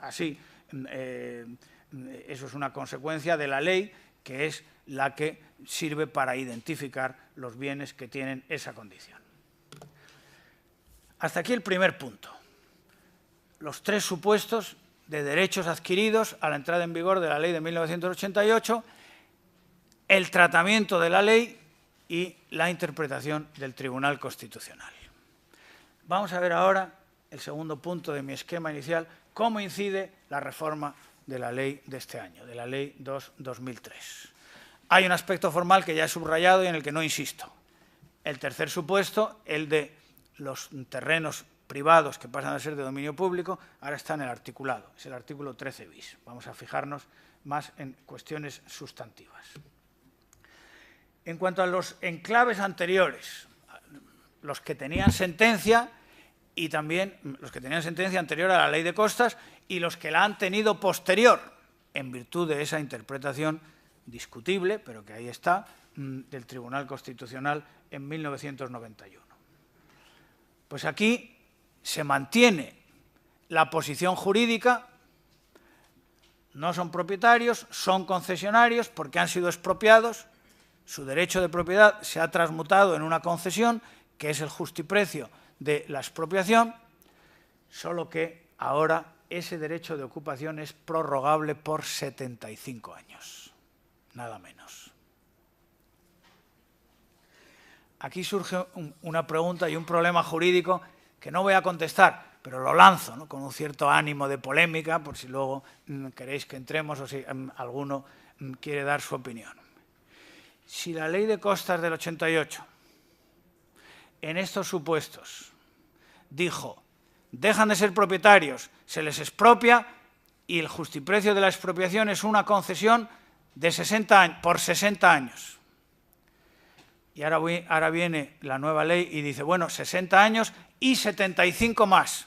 Speaker 2: así eso es una consecuencia de la ley que es la que sirve para identificar los bienes que tienen esa condición. Hasta aquí el primer punto. Los tres supuestos de derechos adquiridos a la entrada en vigor de la ley de 1988, el tratamiento de la ley y la interpretación del Tribunal Constitucional. Vamos a ver ahora el segundo punto de mi esquema inicial, cómo incide la reforma de la ley de este año, de la ley 2/2003. Hay un aspecto formal que ya he subrayado y en el que no insisto. El tercer supuesto, el de los terrenos privados que pasan a ser de dominio público, ahora está en el articulado, es el artículo 13 bis. Vamos a fijarnos más en cuestiones sustantivas. En cuanto a los enclaves anteriores, los que tenían sentencia y también los que tenían sentencia anterior a la ley de costas y los que la han tenido posterior, en virtud de esa interpretación discutible, pero que ahí está, del Tribunal Constitucional en 1991. Pues aquí se mantiene la posición jurídica, no son propietarios, son concesionarios porque han sido expropiados, su derecho de propiedad se ha transmutado en una concesión, que es el justiprecio de la expropiación, solo que ahora ese derecho de ocupación es prorrogable por 75 años, nada menos. Aquí surge una pregunta y un problema jurídico que no voy a contestar pero lo lanzo, ¿no?, con un cierto ánimo de polémica, por si luego queréis que entremos o si alguno quiere dar su opinión. Si la ley de costas del 88, en estos supuestos, dijo, dejan de ser propietarios, se les expropia y el justiprecio de la expropiación es una concesión de 60 años, por 60 años. Y ahora viene la nueva ley y dice, bueno, 60 años y 75 más.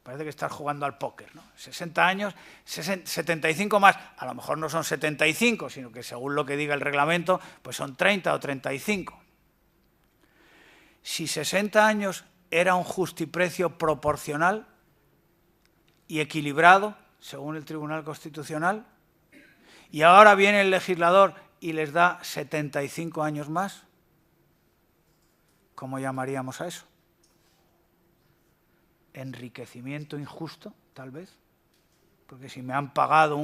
Speaker 2: Parece que estás jugando al póker, ¿no? 60 años, 75 más. A lo mejor no son 75, sino que según lo que diga el reglamento, pues son 30 o 35. Si 60 años era un justiprecio proporcional y equilibrado, según el Tribunal Constitucional, y ahora viene el legislador y les da 75 años más, ¿cómo llamaríamos a eso? ¿Enriquecimiento injusto, tal vez? Porque si me han pagado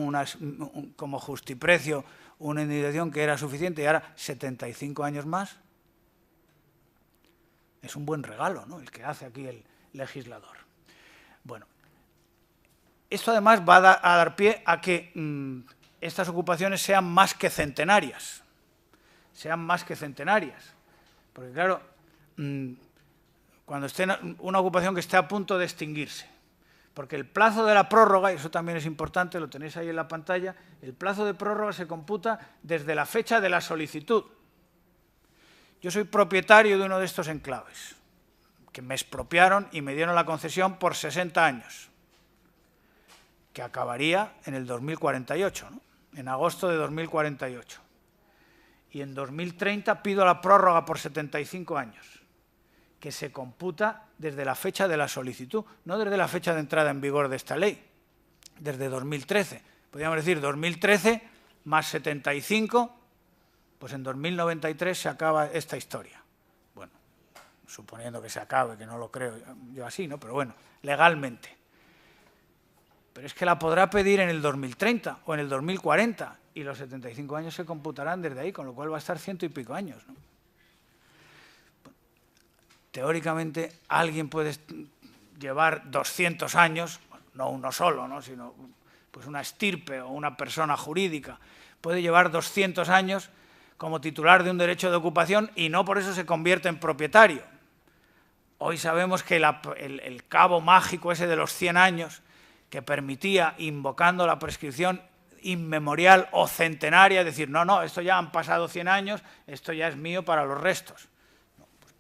Speaker 2: como justiprecio una indemnización que era suficiente y ahora 75 años más, es un buen regalo, ¿no?, el que hace aquí el legislador. Bueno, esto además va a dar pie a que estas ocupaciones sean más que centenarias. Porque claro, cuando esté una ocupación que esté a punto de extinguirse, porque el plazo de la prórroga, y eso también es importante, lo tenéis ahí en la pantalla, el plazo de prórroga se computa desde la fecha de la solicitud. Yo soy propietario de uno de estos enclaves, que me expropiaron y me dieron la concesión por 60 años, que acabaría en el 2048, ¿no?, en agosto de 2048. Y en 2030 pido la prórroga por 75 años, que se computa desde la fecha de la solicitud, no desde la fecha de entrada en vigor de esta ley, desde 2013. Podríamos decir 2013 más 75, pues en 2093 se acaba esta historia. Bueno, suponiendo que se acabe, que no lo creo yo así, ¿no?, pero bueno, legalmente. Pero es que la podrá pedir en el 2030 o en el 2040 y los 75 años se computarán desde ahí, con lo cual va a estar 100 y pico años, ¿no? Teóricamente, alguien puede llevar 200 años, no uno solo, ¿no?, sino pues una estirpe o una persona jurídica, puede llevar 200 años como titular de un derecho de ocupación y no por eso se convierte en propietario. Hoy sabemos que el cabo mágico ese de los 100 años, que permitía, invocando la prescripción inmemorial o centenaria, decir, no, esto ya han pasado 100 años, esto ya es mío para los restos.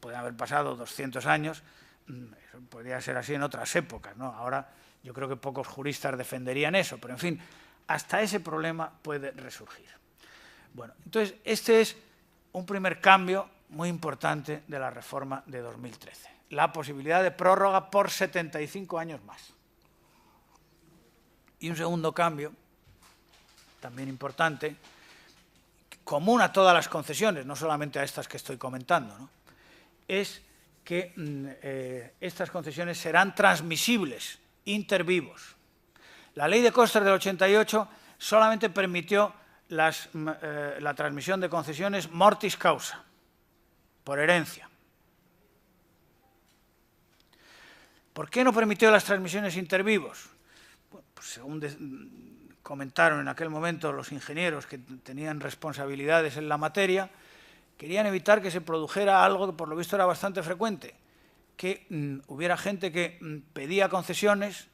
Speaker 2: Pueden haber pasado 200 años, eso podría ser así en otras épocas, ¿no? Ahora yo creo que pocos juristas defenderían eso, pero en fin, hasta ese problema puede resurgir. Bueno, entonces este es un primer cambio muy importante de la reforma de 2013, la posibilidad de prórroga por 75 años más. Y un segundo cambio, también importante, común a todas las concesiones, no solamente a estas que estoy comentando, ¿no?, es que estas concesiones serán transmisibles inter vivos. La ley de costas del 88 solamente permitió la transmisión de concesiones mortis causa, por herencia. ¿Por qué no permitió las transmisiones inter vivos? Bueno, pues según comentaron en aquel momento los ingenieros que tenían responsabilidades en la materia, querían evitar que se produjera algo que por lo visto era bastante frecuente, que hubiera gente que pedía concesiones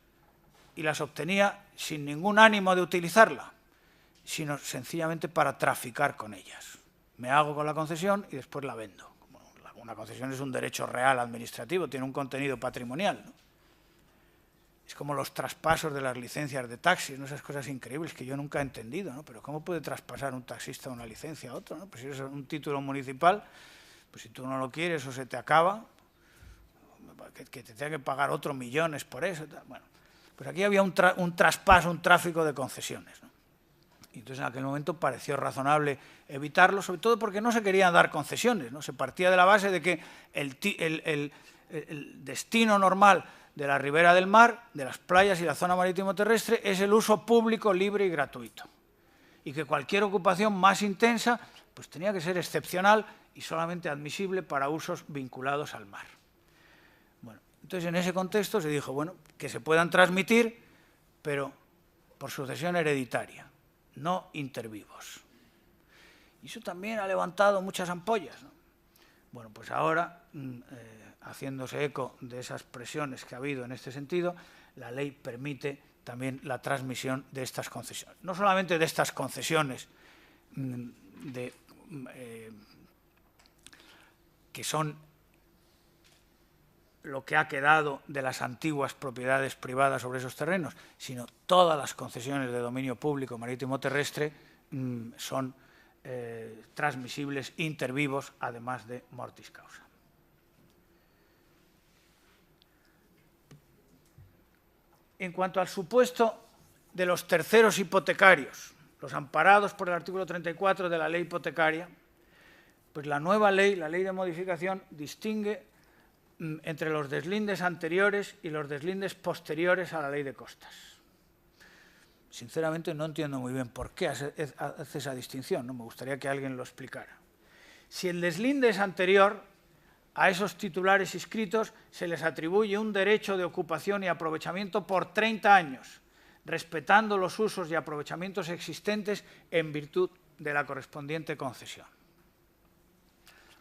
Speaker 2: y las obtenía sin ningún ánimo de utilizarla, sino sencillamente para traficar con ellas. Me hago con la concesión y después la vendo. Una concesión es un derecho real administrativo, tiene un contenido patrimonial, ¿no? Es como los traspasos de las licencias de taxis, ¿no?, esas cosas increíbles que yo nunca he entendido, ¿no? Pero ¿cómo puede traspasar un taxista una licencia a otro, ¿no? Pues si es un título municipal, pues si tú no lo quieres o se te acaba, que te tenga que pagar otros millones por eso. Bueno, pues aquí había un traspaso, un tráfico de concesiones, ¿no? Y entonces en aquel momento pareció razonable evitarlo, sobre todo porque no se querían dar concesiones, ¿no? Se partía de la base de que el destino normal de la ribera del mar, de las playas y la zona marítimo terrestre es el uso público, libre y gratuito. Y que cualquier ocupación más intensa pues tenía que ser excepcional y solamente admisible para usos vinculados al mar. Bueno, Entonces, en ese contexto se dijo, bueno, que se puedan transmitir, pero por sucesión hereditaria, no intervivos. Y eso también ha levantado muchas ampollas, ¿no? Bueno, pues ahora, haciéndose eco de esas presiones que ha habido en este sentido, la ley permite también la transmisión de estas concesiones. No solamente de estas concesiones que son lo que ha quedado de las antiguas propiedades privadas sobre esos terrenos, sino todas las concesiones de dominio público marítimo terrestre son transmisibles inter vivos, además de mortis causa. En cuanto al supuesto de los terceros hipotecarios, los amparados por el artículo 34 de la ley hipotecaria, pues la nueva ley, la ley de modificación, distingue entre los deslindes anteriores y los deslindes posteriores a la ley de costas. Sinceramente no entiendo muy bien por qué hace esa distinción, ¿no? Me gustaría que alguien lo explicara. Si el deslinde es anterior, a esos titulares inscritos se les atribuye un derecho de ocupación y aprovechamiento por 30 años, respetando los usos y aprovechamientos existentes en virtud de la correspondiente concesión.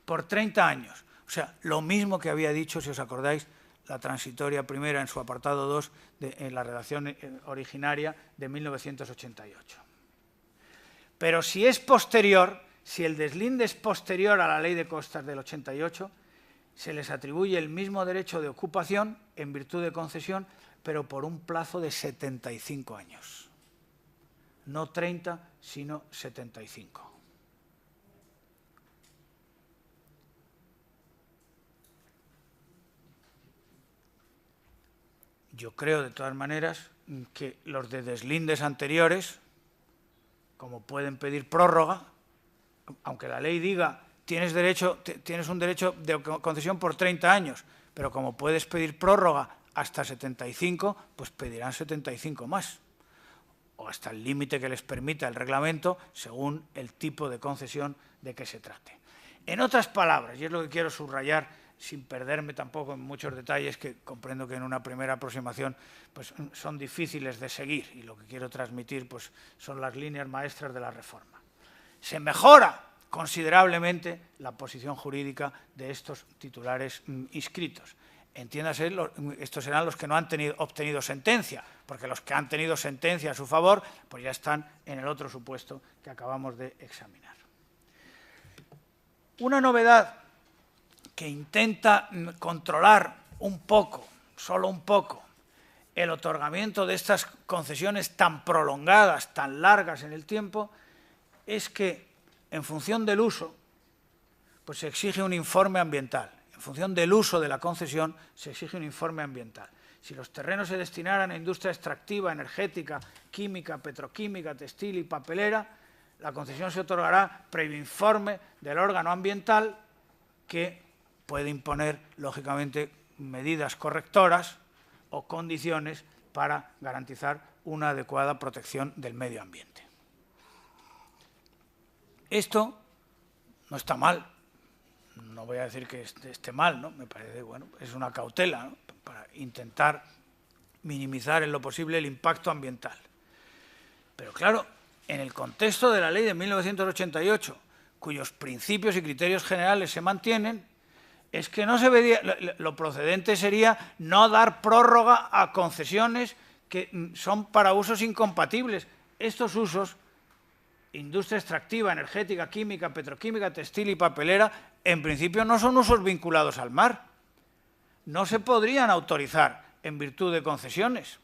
Speaker 2: Por 30 años. O sea, lo mismo que había dicho, si os acordáis, la transitoria primera en su apartado 2 en la redacción originaria de 1988. Pero si es posterior, si el deslinde es posterior a la ley de costas del 88, se les atribuye el mismo derecho de ocupación en virtud de concesión, pero por un plazo de 75 años. No 30, sino 75. Yo creo, de todas maneras, que los de deslindes anteriores, como pueden pedir prórroga, aunque la ley diga tienes un derecho de concesión por 30 años, pero como puedes pedir prórroga hasta 75, pues pedirán 75 más, o hasta el límite que les permita el reglamento, según el tipo de concesión de que se trate. En otras palabras, y es lo que quiero subrayar, sin perderme tampoco en muchos detalles que comprendo que en una primera aproximación pues, son difíciles de seguir, y lo que quiero transmitir pues, son las líneas maestras de la reforma. Se mejora considerablemente la posición jurídica de estos titulares inscritos. Entiéndase, estos serán los que no han obtenido sentencia, porque los que han tenido sentencia a su favor pues ya están en el otro supuesto que acabamos de examinar. Una novedad que intenta controlar un poco, solo un poco, el otorgamiento de estas concesiones tan prolongadas, tan largas en el tiempo, es que en función del uso, pues se exige un informe ambiental. En función del uso de la concesión, se exige un informe ambiental. Si los terrenos se destinaran a industria extractiva, energética, química, petroquímica, textil y papelera, la concesión se otorgará previo informe del órgano ambiental que puede imponer, lógicamente, medidas correctoras o condiciones para garantizar una adecuada protección del medio ambiente. Esto no está mal, no voy a decir que esté mal, ¿no? Me parece, bueno, es una cautela, ¿no? Para intentar minimizar en lo posible el impacto ambiental. Pero claro, en el contexto de la ley de 1988, cuyos principios y criterios generales se mantienen, es que no se vería, lo procedente sería no dar prórroga a concesiones que son para usos incompatibles. Estos usos, industria extractiva, energética, química, petroquímica, textil y papelera, en principio no son usos vinculados al mar. No se podrían autorizar en virtud de concesiones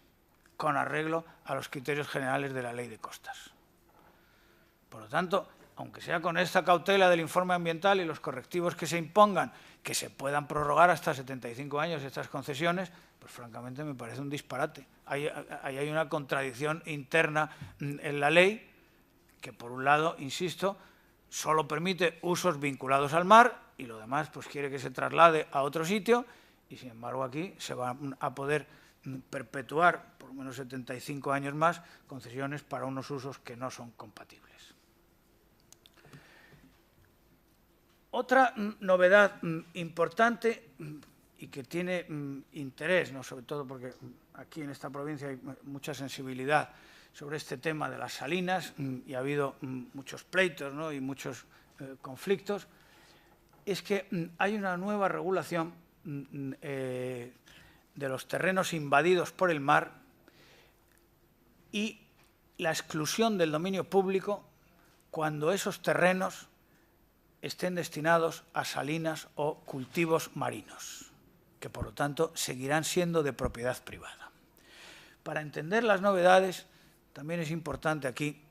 Speaker 2: con arreglo a los criterios generales de la ley de costas. Por lo tanto, aunque sea con esta cautela del informe ambiental y los correctivos que se impongan, que se puedan prorrogar hasta 75 años estas concesiones, pues francamente me parece un disparate. Ahí hay una contradicción interna en la ley que, por un lado, insisto, solo permite usos vinculados al mar y lo demás pues quiere que se traslade a otro sitio y, sin embargo, aquí se van a poder perpetuar por lo menos 75 años más concesiones para unos usos que no son compatibles. Otra novedad importante y y que tiene interés, ¿no? Sobre todo porque aquí en esta provincia hay mucha sensibilidad sobre este tema de las salinas y ha habido muchos pleitos, ¿no? Y muchos conflictos, es que hay una nueva regulación de los terrenos invadidos por el mar y la exclusión del dominio público cuando esos terrenos estén destinados a salinas o cultivos marinos, que por lo tanto seguirán siendo de propiedad privada. Para entender las novedades, también es importante aquí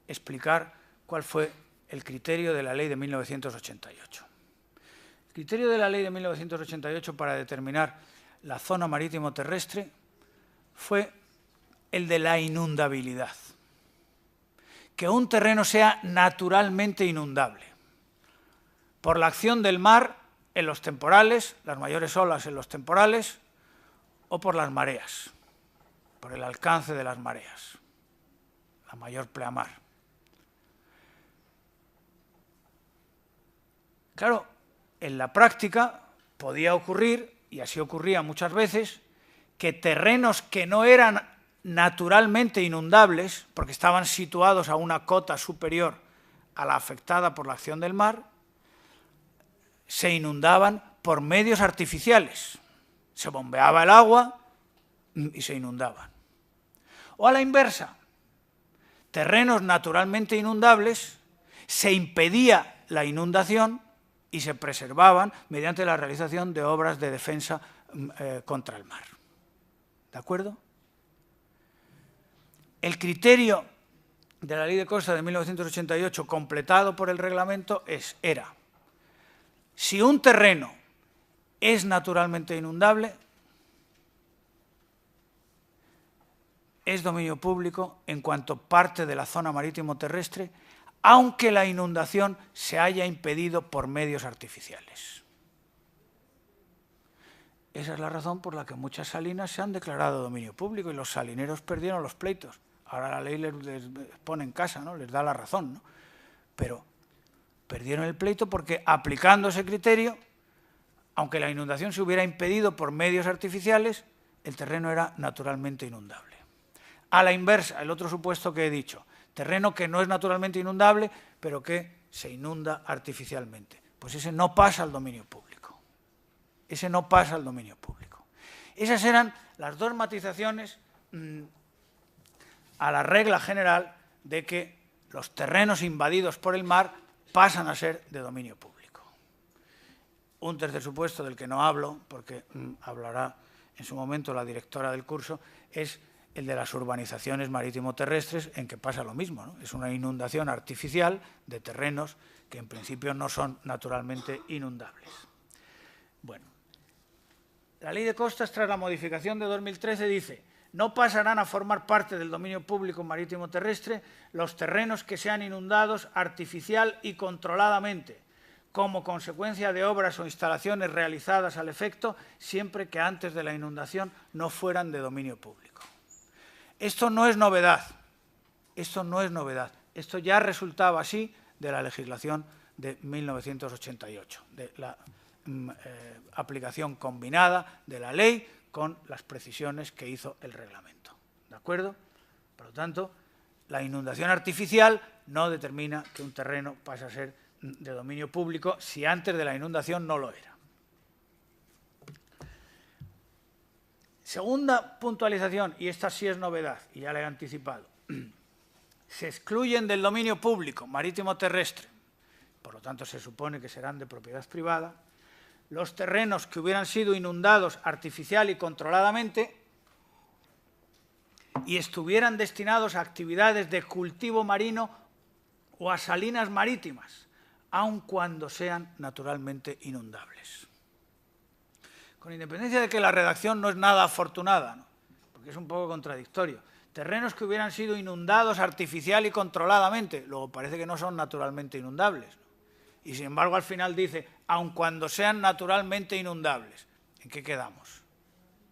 Speaker 2: explicar cuál fue el criterio de la ley de 1988. El criterio de la ley de 1988 para determinar la zona marítimo terrestre fue el de la inundabilidad. Que un terreno sea naturalmente inundable por la acción del mar en los temporales, las mayores olas en los temporales, o por las mareas, por el alcance de las mareas, la mayor pleamar. Claro, en la práctica podía ocurrir, y así ocurría muchas veces, que terrenos que no eran naturalmente inundables, porque estaban situados a una cota superior a la afectada por la acción del mar, se inundaban por medios artificiales. Se bombeaba el agua y se inundaban. O a la inversa, terrenos naturalmente inundables, se impedía la inundación y se preservaban mediante la realización de obras de defensa contra el mar. ¿De acuerdo? El criterio de la Ley de Costa de 1988, completado por el reglamento, era: si un terreno es naturalmente inundable, es dominio público en cuanto parte de la zona marítimo terrestre, aunque la inundación se haya impedido por medios artificiales. Esa es la razón por la que muchas salinas se han declarado dominio público y los salineros perdieron los pleitos. Ahora la ley les pone en casa, ¿no? Les da la razón, ¿no? Pero perdieron el pleito porque, aplicando ese criterio, aunque la inundación se hubiera impedido por medios artificiales, el terreno era naturalmente inundable. A la inversa, el otro supuesto que he dicho, terreno que no es naturalmente inundable, pero que se inunda artificialmente. Pues ese no pasa al dominio público. Ese no pasa al dominio público. Esas eran las dos matizaciones a la regla general de que los terrenos invadidos por el mar pasan a ser de dominio público. Un tercer supuesto del que no hablo, porque hablará en su momento la directora del curso, es el de las urbanizaciones marítimo-terrestres, en que pasa lo mismo, ¿no? Es una inundación artificial de terrenos que en principio no son naturalmente inundables. Bueno, la Ley de Costas, tras la modificación de 2013, dice: no pasarán a formar parte del dominio público marítimo-terrestre los terrenos que sean inundados artificial y controladamente, como consecuencia de obras o instalaciones realizadas al efecto, siempre que antes de la inundación no fueran de dominio público. Esto no es novedad, esto no es novedad. Esto ya resultaba así de la legislación de 1988, de la aplicación combinada de la ley con las precisiones que hizo el reglamento. ¿De acuerdo? Por lo tanto, la inundación artificial no determina que un terreno pase a ser de dominio público si antes de la inundación no lo era. Segunda puntualización, y esta sí es novedad, y ya la he anticipado. Se excluyen del dominio público marítimo-terrestre, por lo tanto se supone que serán de propiedad privada, los terrenos que hubieran sido inundados artificial y controladamente y estuvieran destinados a actividades de cultivo marino o a salinas marítimas, aun cuando sean naturalmente inundables. Con independencia de que la redacción no es nada afortunada, ¿no? Porque es un poco contradictorio. Terrenos que hubieran sido inundados artificial y controladamente, luego parece que no son naturalmente inundables, ¿no? Y sin embargo al final dice, aun cuando sean naturalmente inundables. ¿En qué quedamos?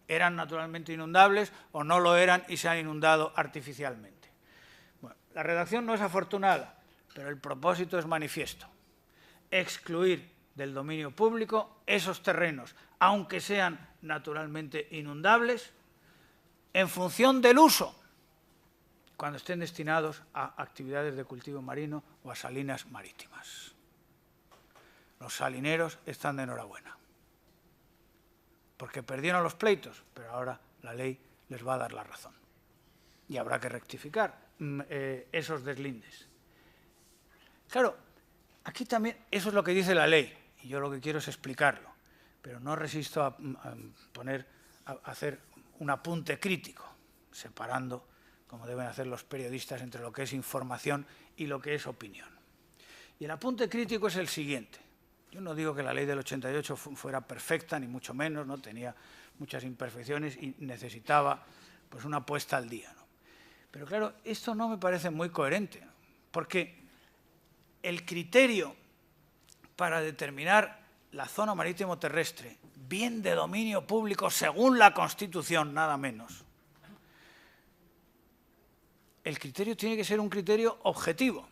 Speaker 2: ¿Eran naturalmente inundables o no lo eran y se han inundado artificialmente? Bueno, la redacción no es afortunada, pero el propósito es manifiesto. Excluir del dominio público esos terrenos, aunque sean naturalmente inundables, en función del uso, cuando estén destinados a actividades de cultivo marino o a salinas marítimas. Los salineros están de enhorabuena, porque perdieron los pleitos, pero ahora la ley les va a dar la razón. Y habrá que rectificar esos deslindes. Claro, aquí también eso es lo que dice la ley, y yo lo que quiero es explicarlo, pero no resisto a hacer un apunte crítico, separando, como deben hacer los periodistas, entre lo que es información y lo que es opinión. Y el apunte crítico es el siguiente. Yo no digo que la ley del 88 fuera perfecta, ni mucho menos, ¿no? Tenía muchas imperfecciones y necesitaba pues, una puesta al día, ¿no? Pero claro, esto no me parece muy coherente, ¿no? Porque el criterio para determinar la zona marítimo terrestre, bien de dominio público según la Constitución, nada menos, el criterio tiene que ser un criterio objetivo.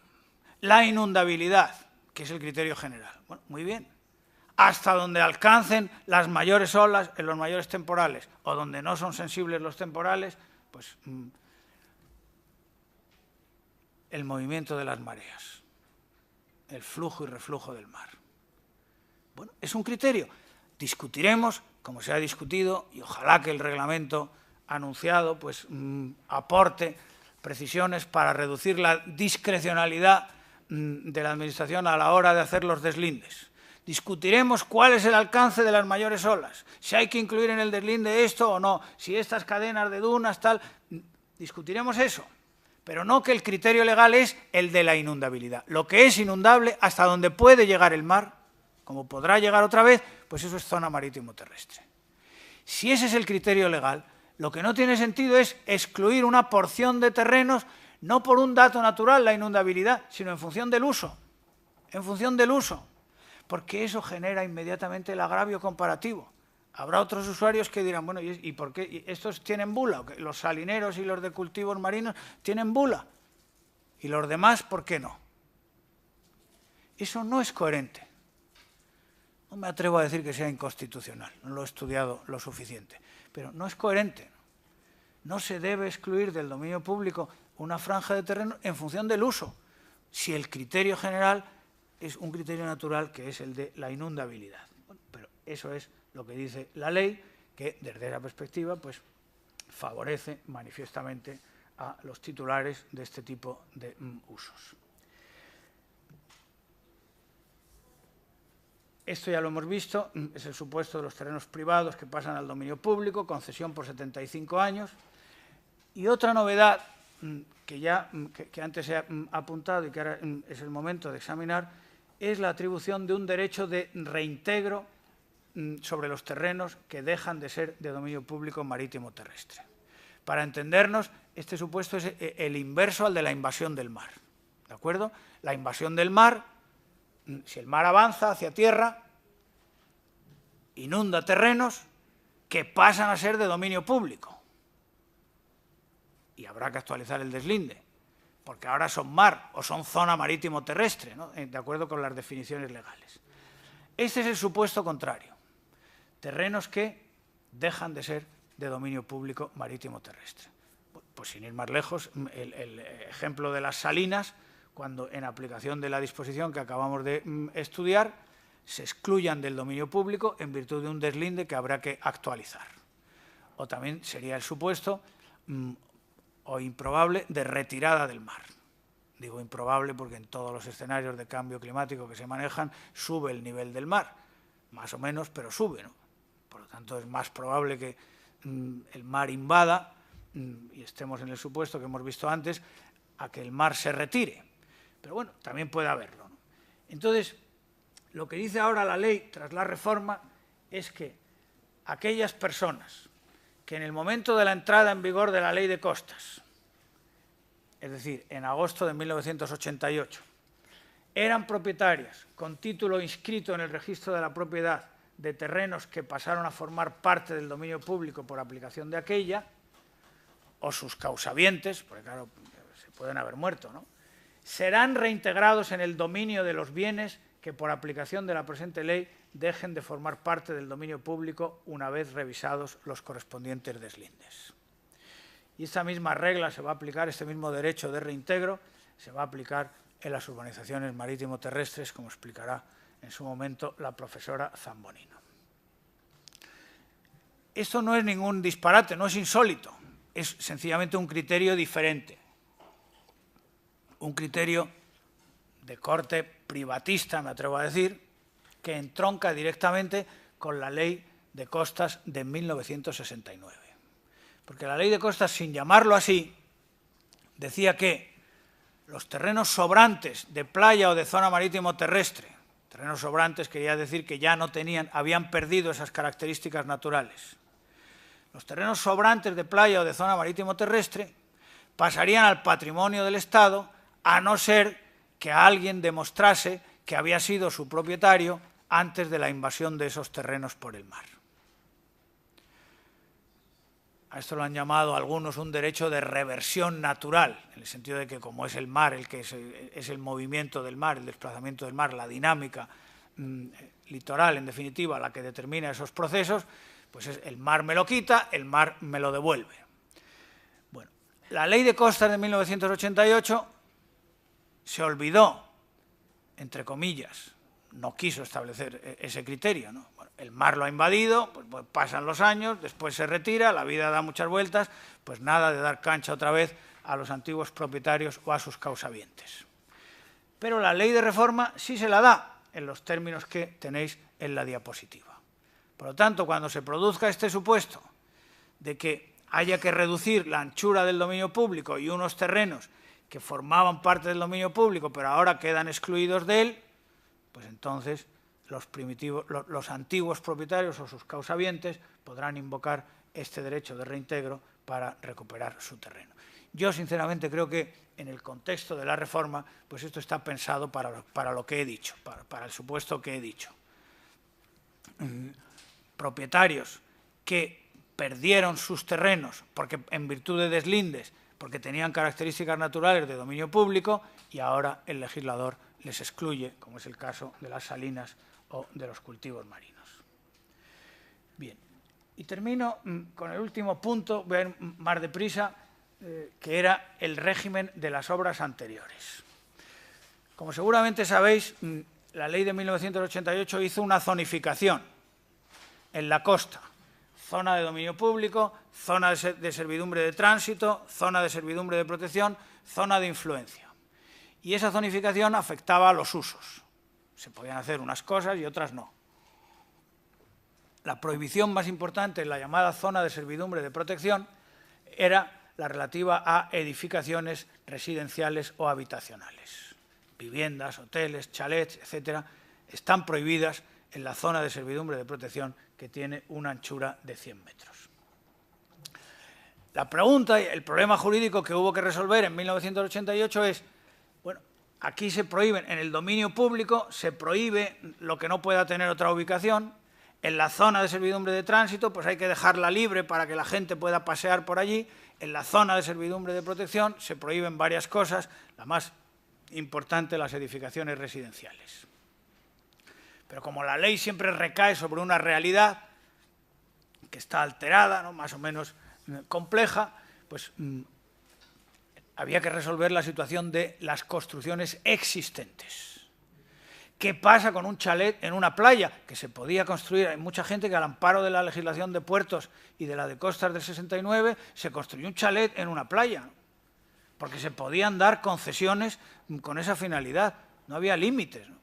Speaker 2: La inundabilidad, que es el criterio general. Bueno, muy bien. Hasta donde alcancen las mayores olas en los mayores temporales o donde no son sensibles los temporales, pues el movimiento de las mareas, el flujo y reflujo del mar. Bueno, es un criterio. Discutiremos, como se ha discutido, y ojalá que el reglamento anunciado pues, aporte precisiones para reducir la discrecionalidad de la Administración a la hora de hacer los deslindes. Discutiremos cuál es el alcance de las mayores olas, si hay que incluir en el deslinde esto o no, si estas cadenas de dunas, tal. Discutiremos eso, pero no que el criterio legal es el de la inundabilidad. Lo que es inundable, hasta donde puede llegar el mar, como podrá llegar otra vez, pues eso es zona marítimo terrestre. Si ese es el criterio legal, lo que no tiene sentido es excluir una porción de terrenos, no por un dato natural, la inundabilidad, sino en función del uso. En función del uso. Porque eso genera inmediatamente el agravio comparativo. Habrá otros usuarios que dirán, bueno, ¿y por qué? ¿Y estos tienen bula? ¿Los salineros y los de cultivos marinos tienen bula? ¿Y los demás por qué no? Eso no es coherente. No me atrevo a decir que sea inconstitucional, no lo he estudiado lo suficiente, pero no es coherente. No se debe excluir del dominio público una franja de terreno en función del uso, si el criterio general es un criterio natural que es el de la inundabilidad. Bueno, pero eso es lo que dice la ley, que desde esa perspectiva pues, favorece manifiestamente a los titulares de este tipo de usos. Esto ya lo hemos visto, es el supuesto de los terrenos privados que pasan al dominio público, concesión por 75 años. Y otra novedad que antes he apuntado y que ahora es el momento de examinar, es la atribución de un derecho de reintegro sobre los terrenos que dejan de ser de dominio público marítimo terrestre. Para entendernos, este supuesto es el inverso al de la invasión del mar. ¿De acuerdo? La invasión del mar, si el mar avanza hacia tierra, inunda terrenos que pasan a ser de dominio público. Y habrá que actualizar el deslinde, porque ahora son mar o son zona marítimo terrestre, ¿no? De acuerdo con las definiciones legales. Este es el supuesto contrario. Terrenos que dejan de ser de dominio público marítimo terrestre. Pues sin ir más lejos, el ejemplo de las salinas, cuando en aplicación de la disposición que acabamos de estudiar, se excluyan del dominio público en virtud de un deslinde que habrá que actualizar. O también sería el supuesto o improbable de retirada del mar. Digo improbable porque en todos los escenarios de cambio climático que se manejan sube el nivel del mar, más o menos, pero sube, ¿no? Por lo tanto, es más probable que el mar invada, y estemos en el supuesto que hemos visto antes, a que el mar se retire. Pero bueno, también puede haberlo, ¿no? Entonces, lo que dice ahora la ley tras la reforma es que aquellas personas que en el momento de la entrada en vigor de la Ley de Costas, es decir, en agosto de 1988, eran propietarias con título inscrito en el registro de la propiedad de terrenos que pasaron a formar parte del dominio público por aplicación de aquella, o sus causavientes, porque claro, se pueden haber muerto, ¿no?, serán reintegrados en el dominio de los bienes que por aplicación de la presente ley dejen de formar parte del dominio público una vez revisados los correspondientes deslindes. Y esta misma regla se va a aplicar, este mismo derecho de reintegro, se va a aplicar en las urbanizaciones marítimo-terrestres, como explicará en su momento la profesora Zambonino. Esto no es ningún disparate, no es insólito, es sencillamente un criterio diferente, un criterio de corte privatista, me atrevo a decir, que entronca directamente con la Ley de Costas de 1969. Porque la Ley de Costas, sin llamarlo así, decía que los terrenos sobrantes de playa o de zona marítimo terrestre, terrenos sobrantes quería decir que ya no tenían, habían perdido esas características naturales. Los terrenos sobrantes de playa o de zona marítimo terrestre pasarían al patrimonio del Estado, a no ser que alguien demostrase que había sido su propietario antes de la invasión de esos terrenos por el mar. A esto lo han llamado algunos un derecho de reversión natural, en el sentido de que como es el mar el que es el movimiento del mar, el desplazamiento del mar, la dinámica litoral, en definitiva, la que determina esos procesos, pues el mar me lo quita, el mar me lo devuelve. Bueno, la Ley de Costas de 1988 se olvidó, entre comillas, no quiso establecer ese criterio, ¿no? Bueno, el mar lo ha invadido, pues pasan los años, después se retira, la vida da muchas vueltas, pues nada de dar cancha otra vez a los antiguos propietarios o a sus causavientes. Pero la ley de reforma sí se la da en los términos que tenéis en la diapositiva. Por lo tanto, cuando se produzca este supuesto de que haya que reducir la anchura del dominio público y unos terrenos que formaban parte del dominio público pero ahora quedan excluidos de él, pues entonces los antiguos propietarios o sus causavientes podrán invocar este derecho de reintegro para recuperar su terreno. Yo, sinceramente, creo que en el contexto de la reforma, pues esto está pensado para lo que he dicho, para el supuesto que he dicho. Propietarios que perdieron sus terrenos porque en virtud de deslindes, porque tenían características naturales de dominio público y ahora el legislador les excluye, como es el caso de las salinas o de los cultivos marinos. Bien, y termino con el último punto, voy a ir más deprisa, que era el régimen de las obras anteriores. Como seguramente sabéis, la ley de 1988 hizo una zonificación en la costa, zona de dominio público, zona de servidumbre de tránsito, zona de servidumbre de protección, zona de influencia. Y esa zonificación afectaba a los usos. Se podían hacer unas cosas y otras no. La prohibición más importante en la llamada zona de servidumbre de protección era la relativa a edificaciones residenciales o habitacionales. Viviendas, hoteles, chalets, etcétera, están prohibidas en la zona de servidumbre de protección que tiene una anchura de 100 metros. La pregunta y el problema jurídico que hubo que resolver en 1988 es, bueno, aquí se prohíben, en el dominio público se prohíbe lo que no pueda tener otra ubicación, en la zona de servidumbre de tránsito pues hay que dejarla libre para que la gente pueda pasear por allí, en la zona de servidumbre de protección se prohíben varias cosas, la más importante, las edificaciones residenciales. Pero como la ley siempre recae sobre una realidad que está alterada, ¿no?, más o menos compleja, pues había que resolver la situación de las construcciones existentes. ¿Qué pasa con un chalet en una playa? Que se podía construir. Hay mucha gente que al amparo de la legislación de puertos y de la de costas del 69 se construyó un chalet en una playa, porque se podían dar concesiones con esa finalidad. No había límites, ¿no?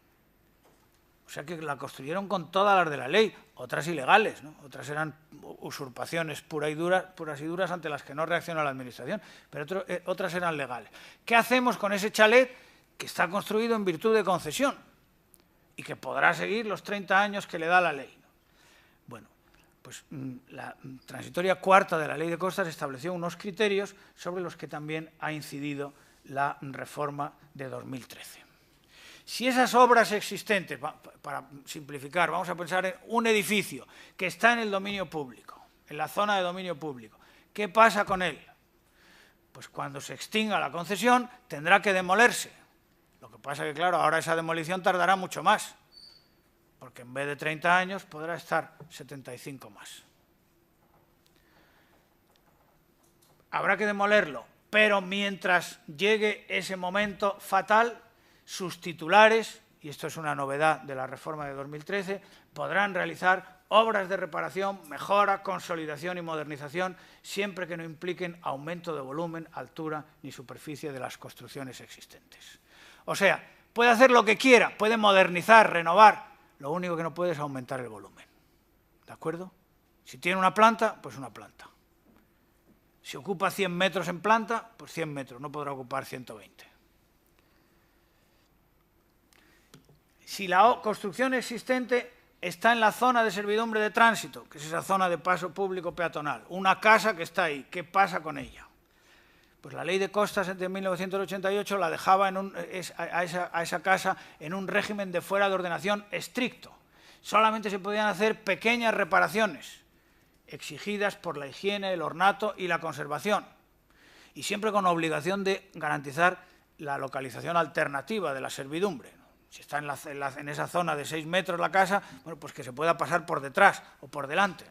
Speaker 2: O sea que la construyeron con todas las de la ley, otras ilegales, ¿no? Otras eran usurpaciones puras y duras ante las que no reaccionó la Administración, pero otras eran legales. ¿Qué hacemos con ese chalet que está construido en virtud de concesión y que podrá seguir los 30 años que le da la ley? Bueno, pues la transitoria cuarta de la Ley de Costas estableció unos criterios sobre los que también ha incidido la reforma de 2013. Si esas obras existentes, para simplificar, vamos a pensar en un edificio que está en el dominio público, en la zona de dominio público, ¿qué pasa con él? Pues cuando se extinga la concesión tendrá que demolerse. Lo que pasa es que, claro, ahora esa demolición tardará mucho más, porque en vez de 30 años podrá estar 75 más. Habrá que demolerlo, pero mientras llegue ese momento fatal, sus titulares, y esto es una novedad de la reforma de 2013, podrán realizar obras de reparación, mejora, consolidación y modernización, siempre que no impliquen aumento de volumen, altura ni superficie de las construcciones existentes. O sea, puede hacer lo que quiera, puede modernizar, renovar, lo único que no puede es aumentar el volumen. ¿De acuerdo? Si tiene una planta, pues una planta. Si ocupa 100 metros en planta, pues 100 metros, no podrá ocupar 120. Si la construcción existente está en la zona de servidumbre de tránsito, que es esa zona de paso público peatonal, una casa que está ahí, ¿qué pasa con ella? Pues la Ley de Costas de 1988 la dejaba a esa casa en un régimen de fuera de ordenación estricto. Solamente se podían hacer pequeñas reparaciones exigidas por la higiene, el ornato y la conservación, y siempre con obligación de garantizar la localización alternativa de la servidumbre. Si está en esa zona de 6 metros la casa, bueno, pues que se pueda pasar por detrás o por delante.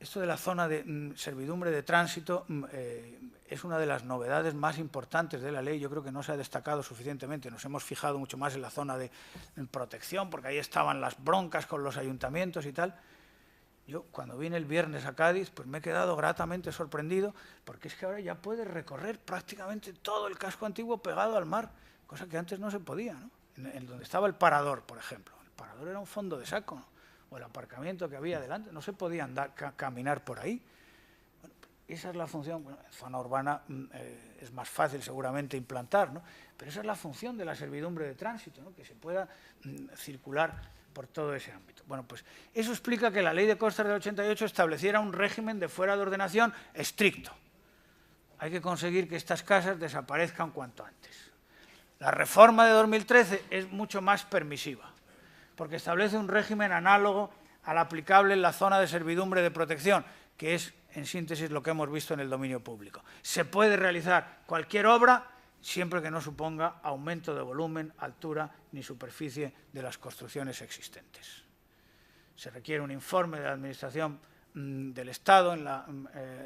Speaker 2: Esto de la zona de servidumbre de tránsito es una de las novedades más importantes de la ley. Yo creo que no se ha destacado suficientemente. Nos hemos fijado mucho más en la zona de protección, porque ahí estaban las broncas con los ayuntamientos y tal. Yo, cuando vine el viernes a Cádiz, pues me he quedado gratamente sorprendido, porque es que ahora ya puedes recorrer prácticamente todo el casco antiguo pegado al mar, cosa que antes no se podía, ¿no? En donde estaba el parador, por ejemplo. El parador era un fondo de saco, ¿no? O el aparcamiento que había delante, no se podía andar, caminar por ahí. Bueno, esa es la función. Bueno, en zona urbana es más fácil seguramente implantar, ¿no? Pero esa es la función de la servidumbre de tránsito, ¿no? Que se pueda circular por todo ese ámbito. Bueno, pues eso explica que la Ley de Costas del 88 estableciera un régimen de fuera de ordenación estricto. Hay que conseguir que estas casas desaparezcan cuanto antes. La reforma de 2013 es mucho más permisiva, porque establece un régimen análogo al aplicable en la zona de servidumbre de protección, que es, en síntesis, lo que hemos visto en el dominio público. Se puede realizar cualquier obra siempre que no suponga aumento de volumen, altura ni superficie de las construcciones existentes. Se requiere un informe de la Administración del Estado en la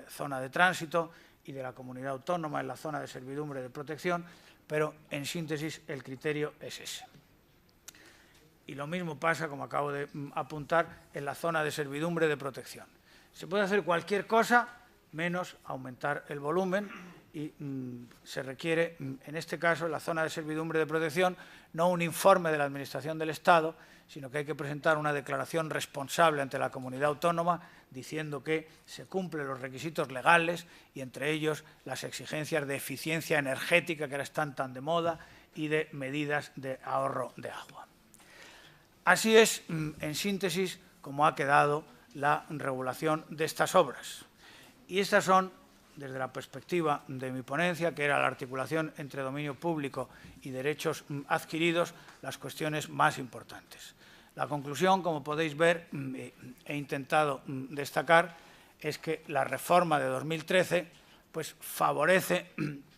Speaker 2: zona de tránsito y de la comunidad autónoma en la zona de servidumbre de protección, pero en síntesis el criterio es ese. Y lo mismo pasa, como acabo de apuntar, en la zona de servidumbre de protección. Se puede hacer cualquier cosa menos aumentar el volumen y se requiere, en este caso, en la zona de servidumbre de protección, no un informe de la Administración del Estado, sino que hay que presentar una declaración responsable ante la comunidad autónoma diciendo que se cumplen los requisitos legales y entre ellos las exigencias de eficiencia energética que ahora están tan de moda y de medidas de ahorro de agua. Así es, en síntesis, como ha quedado la regulación de estas obras. Y estas son, desde la perspectiva de mi ponencia, que era la articulación entre dominio público y derechos adquiridos, las cuestiones más importantes. La conclusión, como podéis ver, he intentado destacar, es que la reforma de 2013 pues, favorece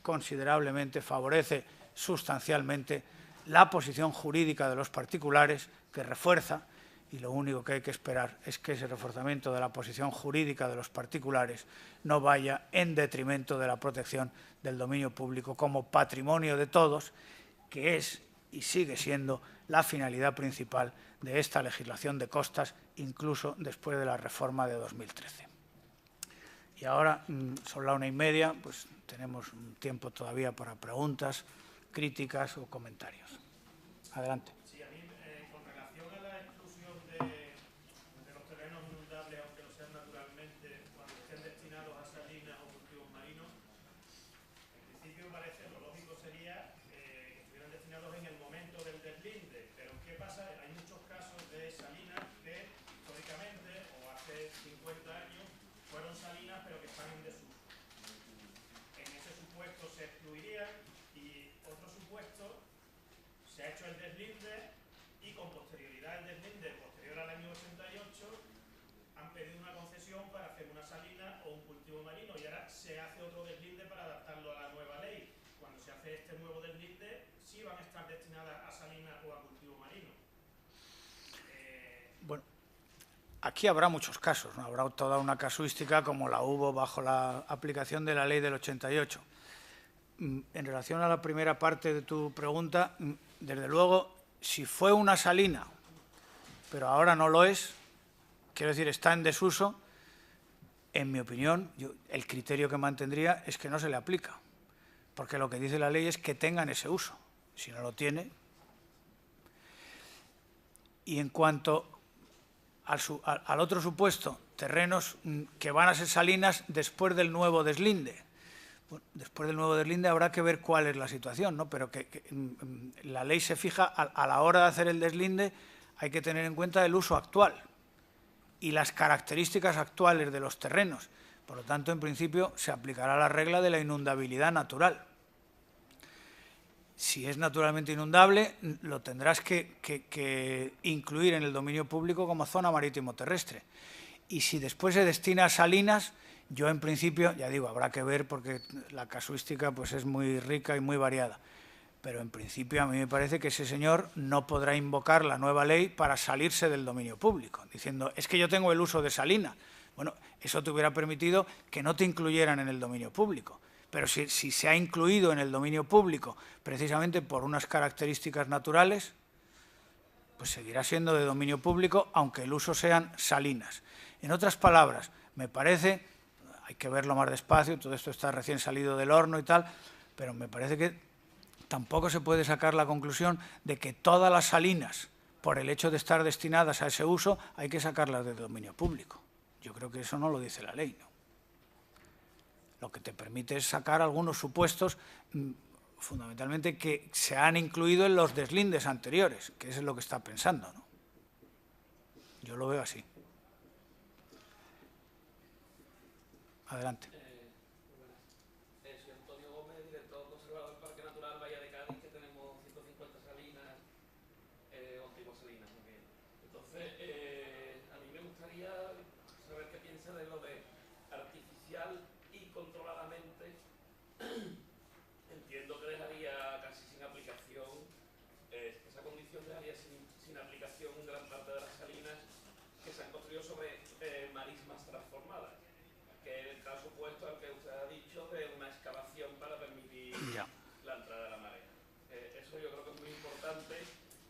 Speaker 2: considerablemente, favorece sustancialmente la posición jurídica de los particulares, que refuerza, y lo único que hay que esperar es que ese reforzamiento de la posición jurídica de los particulares no vaya en detrimento de la protección del dominio público como patrimonio de todos, que es y sigue siendo la finalidad principal de esta legislación de costas, incluso después de la reforma de 2013. Y ahora, son las 1:30, pues tenemos un tiempo todavía para preguntas, críticas o comentarios. Adelante.
Speaker 3: Se ha hecho el deslinde y con posterioridad al deslinde, posterior al año 88, han pedido una concesión para hacer una salina o un cultivo marino y ahora se hace otro deslinde para adaptarlo a la nueva ley. Cuando se hace hacer este nuevo deslinde sí van a estar destinadas a salinas o a cultivo marino.
Speaker 2: Bueno, aquí habrá muchos casos, ¿no? Habrá toda una casuística como la hubo bajo la aplicación de la ley del 88. En relación a la primera parte de tu pregunta, desde luego, si fue una salina, pero ahora no lo es, quiero decir, está en desuso, en mi opinión, el criterio que mantendría es que no se le aplica, porque lo que dice la ley es que tengan ese uso. Si no lo tiene. Y en cuanto al otro supuesto, terrenos que van a ser salinas después del nuevo deslinde. Bueno, después del nuevo deslinde habrá que ver cuál es la situación, ¿no? Pero que la ley se fija a la hora de hacer el deslinde, hay que tener en cuenta el uso actual y las características actuales de los terrenos. Por lo tanto, en principio, se aplicará la regla de la inundabilidad natural. Si es naturalmente inundable, lo tendrás que incluir en el dominio público como zona marítimo-terrestre. Y si después se destina a salinas, yo en principio, ya digo, habrá que ver porque la casuística pues, es muy rica y muy variada. Pero en principio a mí me parece que ese señor no podrá invocar la nueva ley para salirse del dominio público, diciendo, es que yo tengo el uso de salinas. Bueno, eso te hubiera permitido que no te incluyeran en el dominio público. Pero si se ha incluido en el dominio público precisamente por unas características naturales, pues seguirá siendo de dominio público, aunque el uso sean salinas. En otras palabras, me parece, hay que verlo más despacio, todo esto está recién salido del horno y tal, pero me parece que tampoco se puede sacar la conclusión de que todas las salinas, por el hecho de estar destinadas a ese uso, hay que sacarlas del dominio público. Yo creo que eso no lo dice la ley, ¿no? Lo que te permite es sacar algunos supuestos, fundamentalmente, que se han incluido en los deslindes anteriores, que es lo que está pensando, ¿no? Yo lo veo así. Adelante.
Speaker 4: Soy Antonio Gómez, director conservador del Parque Natural Bahía de Cádiz, que tenemos 150 salinas, antiguas salinas. Entonces, a mí me gustaría saber qué piensa de lo de artificial y controladamente. Entiendo que dejaría casi sin aplicación, esa condición dejaría sin aplicación gran parte de las salinas que se han construido sobre marismas transformadas, que es el caso opuesto al que usted ha dicho de una excavación para permitir la entrada de la marea. Eso yo creo que es muy importante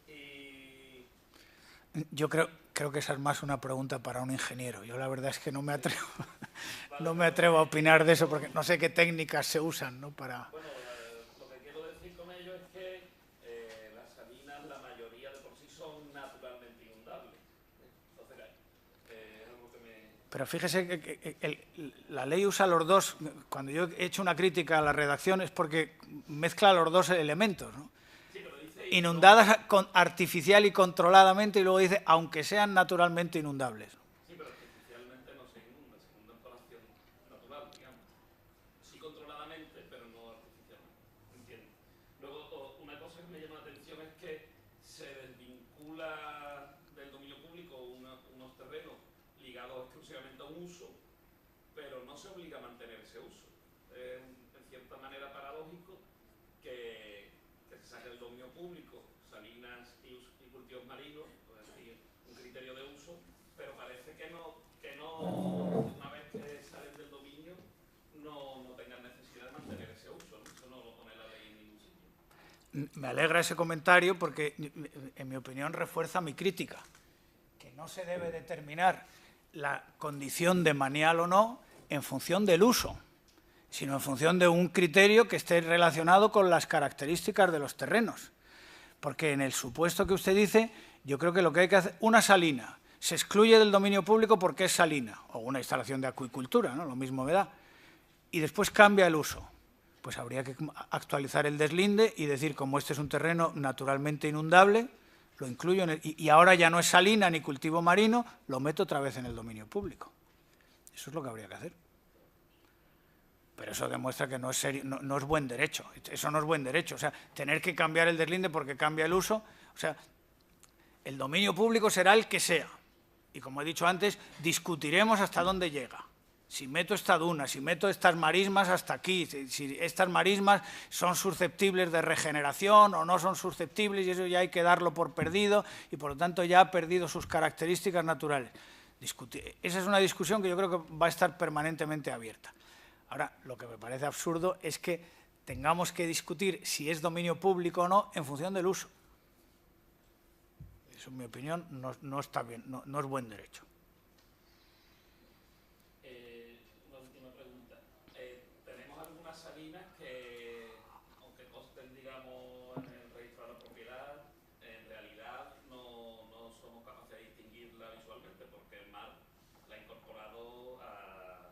Speaker 4: y...
Speaker 2: Yo creo que esa es más una pregunta para un ingeniero. Yo la verdad es que no me atrevo, no me atrevo a opinar de eso porque no sé qué técnicas se usan, ¿no? Para...
Speaker 4: Bueno, lo que quiero decir con ello es que las salinas, la mayoría de por sí son naturalmente inundables. Entonces, es algo que me...
Speaker 2: Pero fíjese que la ley usa los dos. Cuando yo he hecho una crítica a la redacción es porque mezcla los dos elementos, ¿no? Inundadas artificial y controladamente, y luego dice, aunque sean naturalmente inundables.
Speaker 4: Sí, pero artificialmente no se inunda por acción natural, digamos. Sí controladamente, pero no artificialmente. Entiendo. Luego, una cosa que me llama la atención es que se desvincula del dominio público unos terrenos ligados exclusivamente a un uso, pero no se obliga a mantener ese uso. Es en cierta manera paradójico que se saque del dominio público salinas y cultivos marinos, es decir, un criterio de uso, pero parece que no una vez que salen del dominio, no tengan necesidad de mantener ese uso, ¿no? Eso no lo pone la ley en ningún sitio.
Speaker 2: Me alegra ese comentario porque, en mi opinión, refuerza mi crítica, que no se debe determinar la condición de manial o no en función del uso, sino en función de un criterio que esté relacionado con las características de los terrenos. Porque en el supuesto que usted dice, yo creo que lo que hay que hacer, una salina, se excluye del dominio público porque es salina, o una instalación de acuicultura, ¿no? Lo mismo me da, y después cambia el uso. Pues habría que actualizar el deslinde y decir, como este es un terreno naturalmente inundable, lo incluyo y ahora ya no es salina ni cultivo marino, lo meto otra vez en el dominio público. Eso es lo que habría que hacer. Pero eso demuestra que no es serio, no es buen derecho. Eso no es buen derecho. O sea, tener que cambiar el deslinde porque cambia el uso. O sea, el dominio público será el que sea. Y como he dicho antes, discutiremos hasta dónde llega. Si meto esta duna, si meto estas marismas hasta aquí, si estas marismas son susceptibles de regeneración o no son susceptibles, y eso ya hay que darlo por perdido y por lo tanto ya ha perdido sus características naturales. Esa es una discusión que yo creo que va a estar permanentemente abierta. Ahora, lo que me parece absurdo es que tengamos que discutir si es dominio público o no en función del uso. Eso, en mi opinión, no está bien, no es buen derecho.
Speaker 4: Una última pregunta. Tenemos algunas salinas que, aunque consten, digamos, en el registro de la propiedad, en realidad no somos capaces de distinguirla visualmente porque el mar la ha incorporado a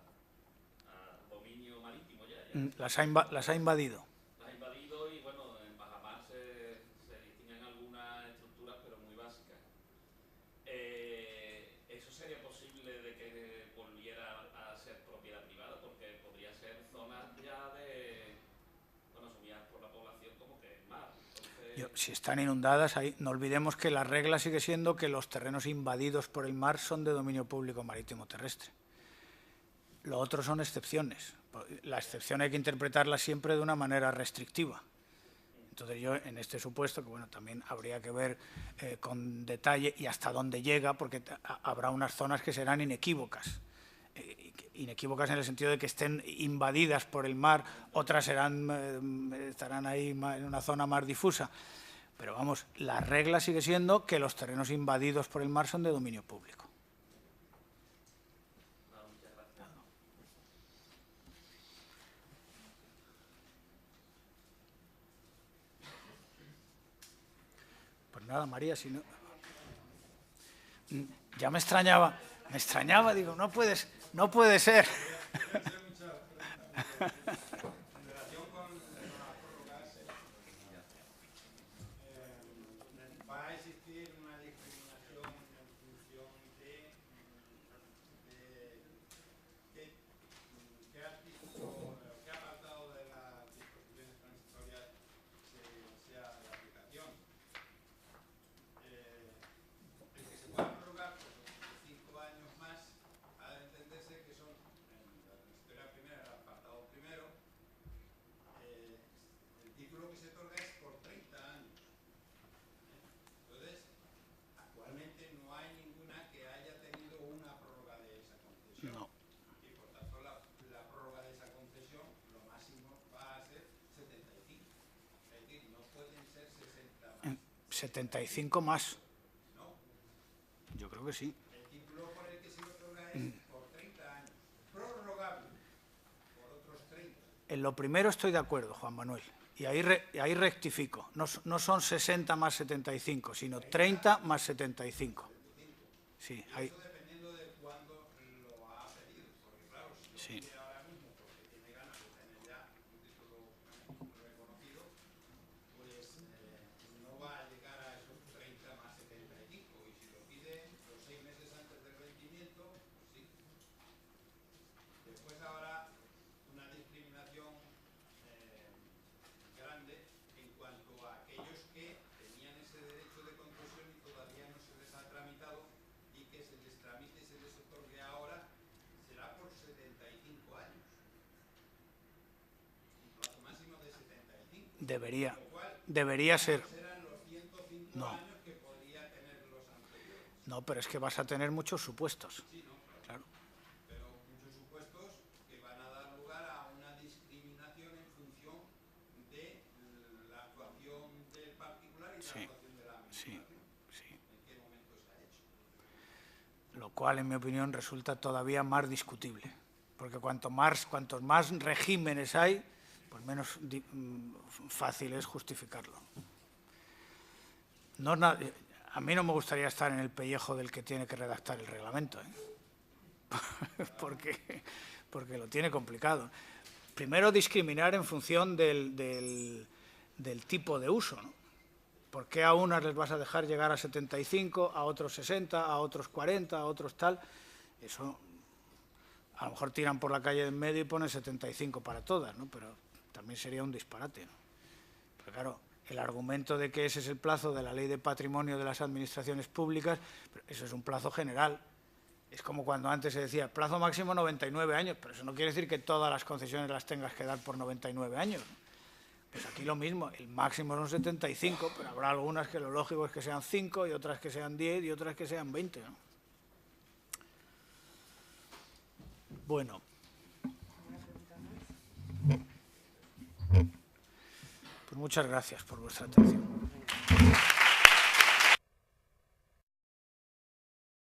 Speaker 4: dominio marítimo ya.
Speaker 2: Las ha invadido.
Speaker 4: Las ha invadido y, bueno, en bajamar se distinguen algunas estructuras, pero muy básicas. ¿Eso sería posible de que volviera a ser propiedad privada? Porque podría ser zonas ya asumidas por la población como que es mar. Entonces...
Speaker 2: Si están inundadas, ahí, no olvidemos que la regla sigue siendo que los terrenos invadidos por el mar son de dominio público marítimo terrestre. Lo otro son excepciones. La excepción hay que interpretarla siempre de una manera restrictiva. Entonces yo, en este supuesto, que bueno, también habría que ver con detalle y hasta dónde llega, porque habrá unas zonas que serán inequívocas. Inequívocas en el sentido de que estén invadidas por el mar, otras estarán ahí en una zona más difusa. Pero vamos, la regla sigue siendo que los terrenos invadidos por el mar son de dominio público. Pues nada, María, si no... Ya me extrañaba, digo, no puede ser.
Speaker 5: ¿Va a existir una discriminación en función de qué artículo, qué apartado de las disposiciones transitorias sea de aplicación? El que se pueda prorrogar por 5 años más ha de entenderse que son, en la transitoria primera, el apartado primero, el título que se otorga es por 30 años. Entonces, actualmente no hay ninguna que haya tenido una prórroga de esa concesión.
Speaker 2: No.
Speaker 5: Y por tanto, la prórroga de esa concesión, lo máximo va a ser 75. Es decir, no pueden ser 60 más.
Speaker 2: 75 más.
Speaker 5: No.
Speaker 2: Yo creo que sí.
Speaker 5: El título por el que se otorga es por 30 años. Prorrogable por otros 30.
Speaker 2: En lo primero estoy de acuerdo, Juan Manuel. Y ahí rectifico. No son 60 más 75, sino 30 más 75. Sí, ahí.
Speaker 5: Eso dependiendo de cuándo lo ha pedido. Porque claro, si lo pide ahora mismo porque tiene ganas de tener ya un título reconocido, pues no va a llegar a esos 30 más 75. Y si lo pide los 6 meses antes del vencimiento, pues sí. Después habrá una discriminación grande en cuanto a aquellos que tenían ese derecho de concesión y todavía no se les ha tramitado, y que se les tramite y se les otorgue ahora será por 75 años. Un plazo máximo de 75.
Speaker 2: Debería ser.
Speaker 5: Serán los 105
Speaker 2: No.
Speaker 5: años que podría tener los anteriores.
Speaker 2: No, pero es que vas a tener muchos supuestos.
Speaker 5: Sí, ¿no?
Speaker 2: Claro.
Speaker 5: Pero muchos supuestos que van a dar lugar a una discriminación en función de la actuación del particular y la
Speaker 2: Sí,
Speaker 5: actuación de la
Speaker 2: sí,
Speaker 5: administración.
Speaker 2: sí.
Speaker 5: ¿En qué momento se ha hecho?
Speaker 2: Lo cual, en mi opinión, resulta todavía más discutible. Porque cuantos más regímenes hay, pues menos fácil es justificarlo. A mí no me gustaría estar en el pellejo del que tiene que redactar el reglamento, porque lo tiene complicado. Primero, discriminar en función del tipo de uso, ¿no? ¿Por qué a unas les vas a dejar llegar a 75, a otros 60, a otros 40, a otros tal? Eso, a lo mejor tiran por la calle de en medio y ponen 75 para todas, ¿no? Pero también sería un disparate, ¿no? Pero claro, el argumento de que ese es el plazo de la Ley de Patrimonio de las Administraciones Públicas, eso es un plazo general. Es como cuando antes se decía, plazo máximo 99 años, pero eso no quiere decir que todas las concesiones las tengas que dar por 99 años. Pues aquí lo mismo, el máximo son 75, pero habrá algunas que lo lógico es que sean 5 y otras que sean 10 y otras que sean 20, ¿no? Bueno. Pues muchas gracias por vuestra atención.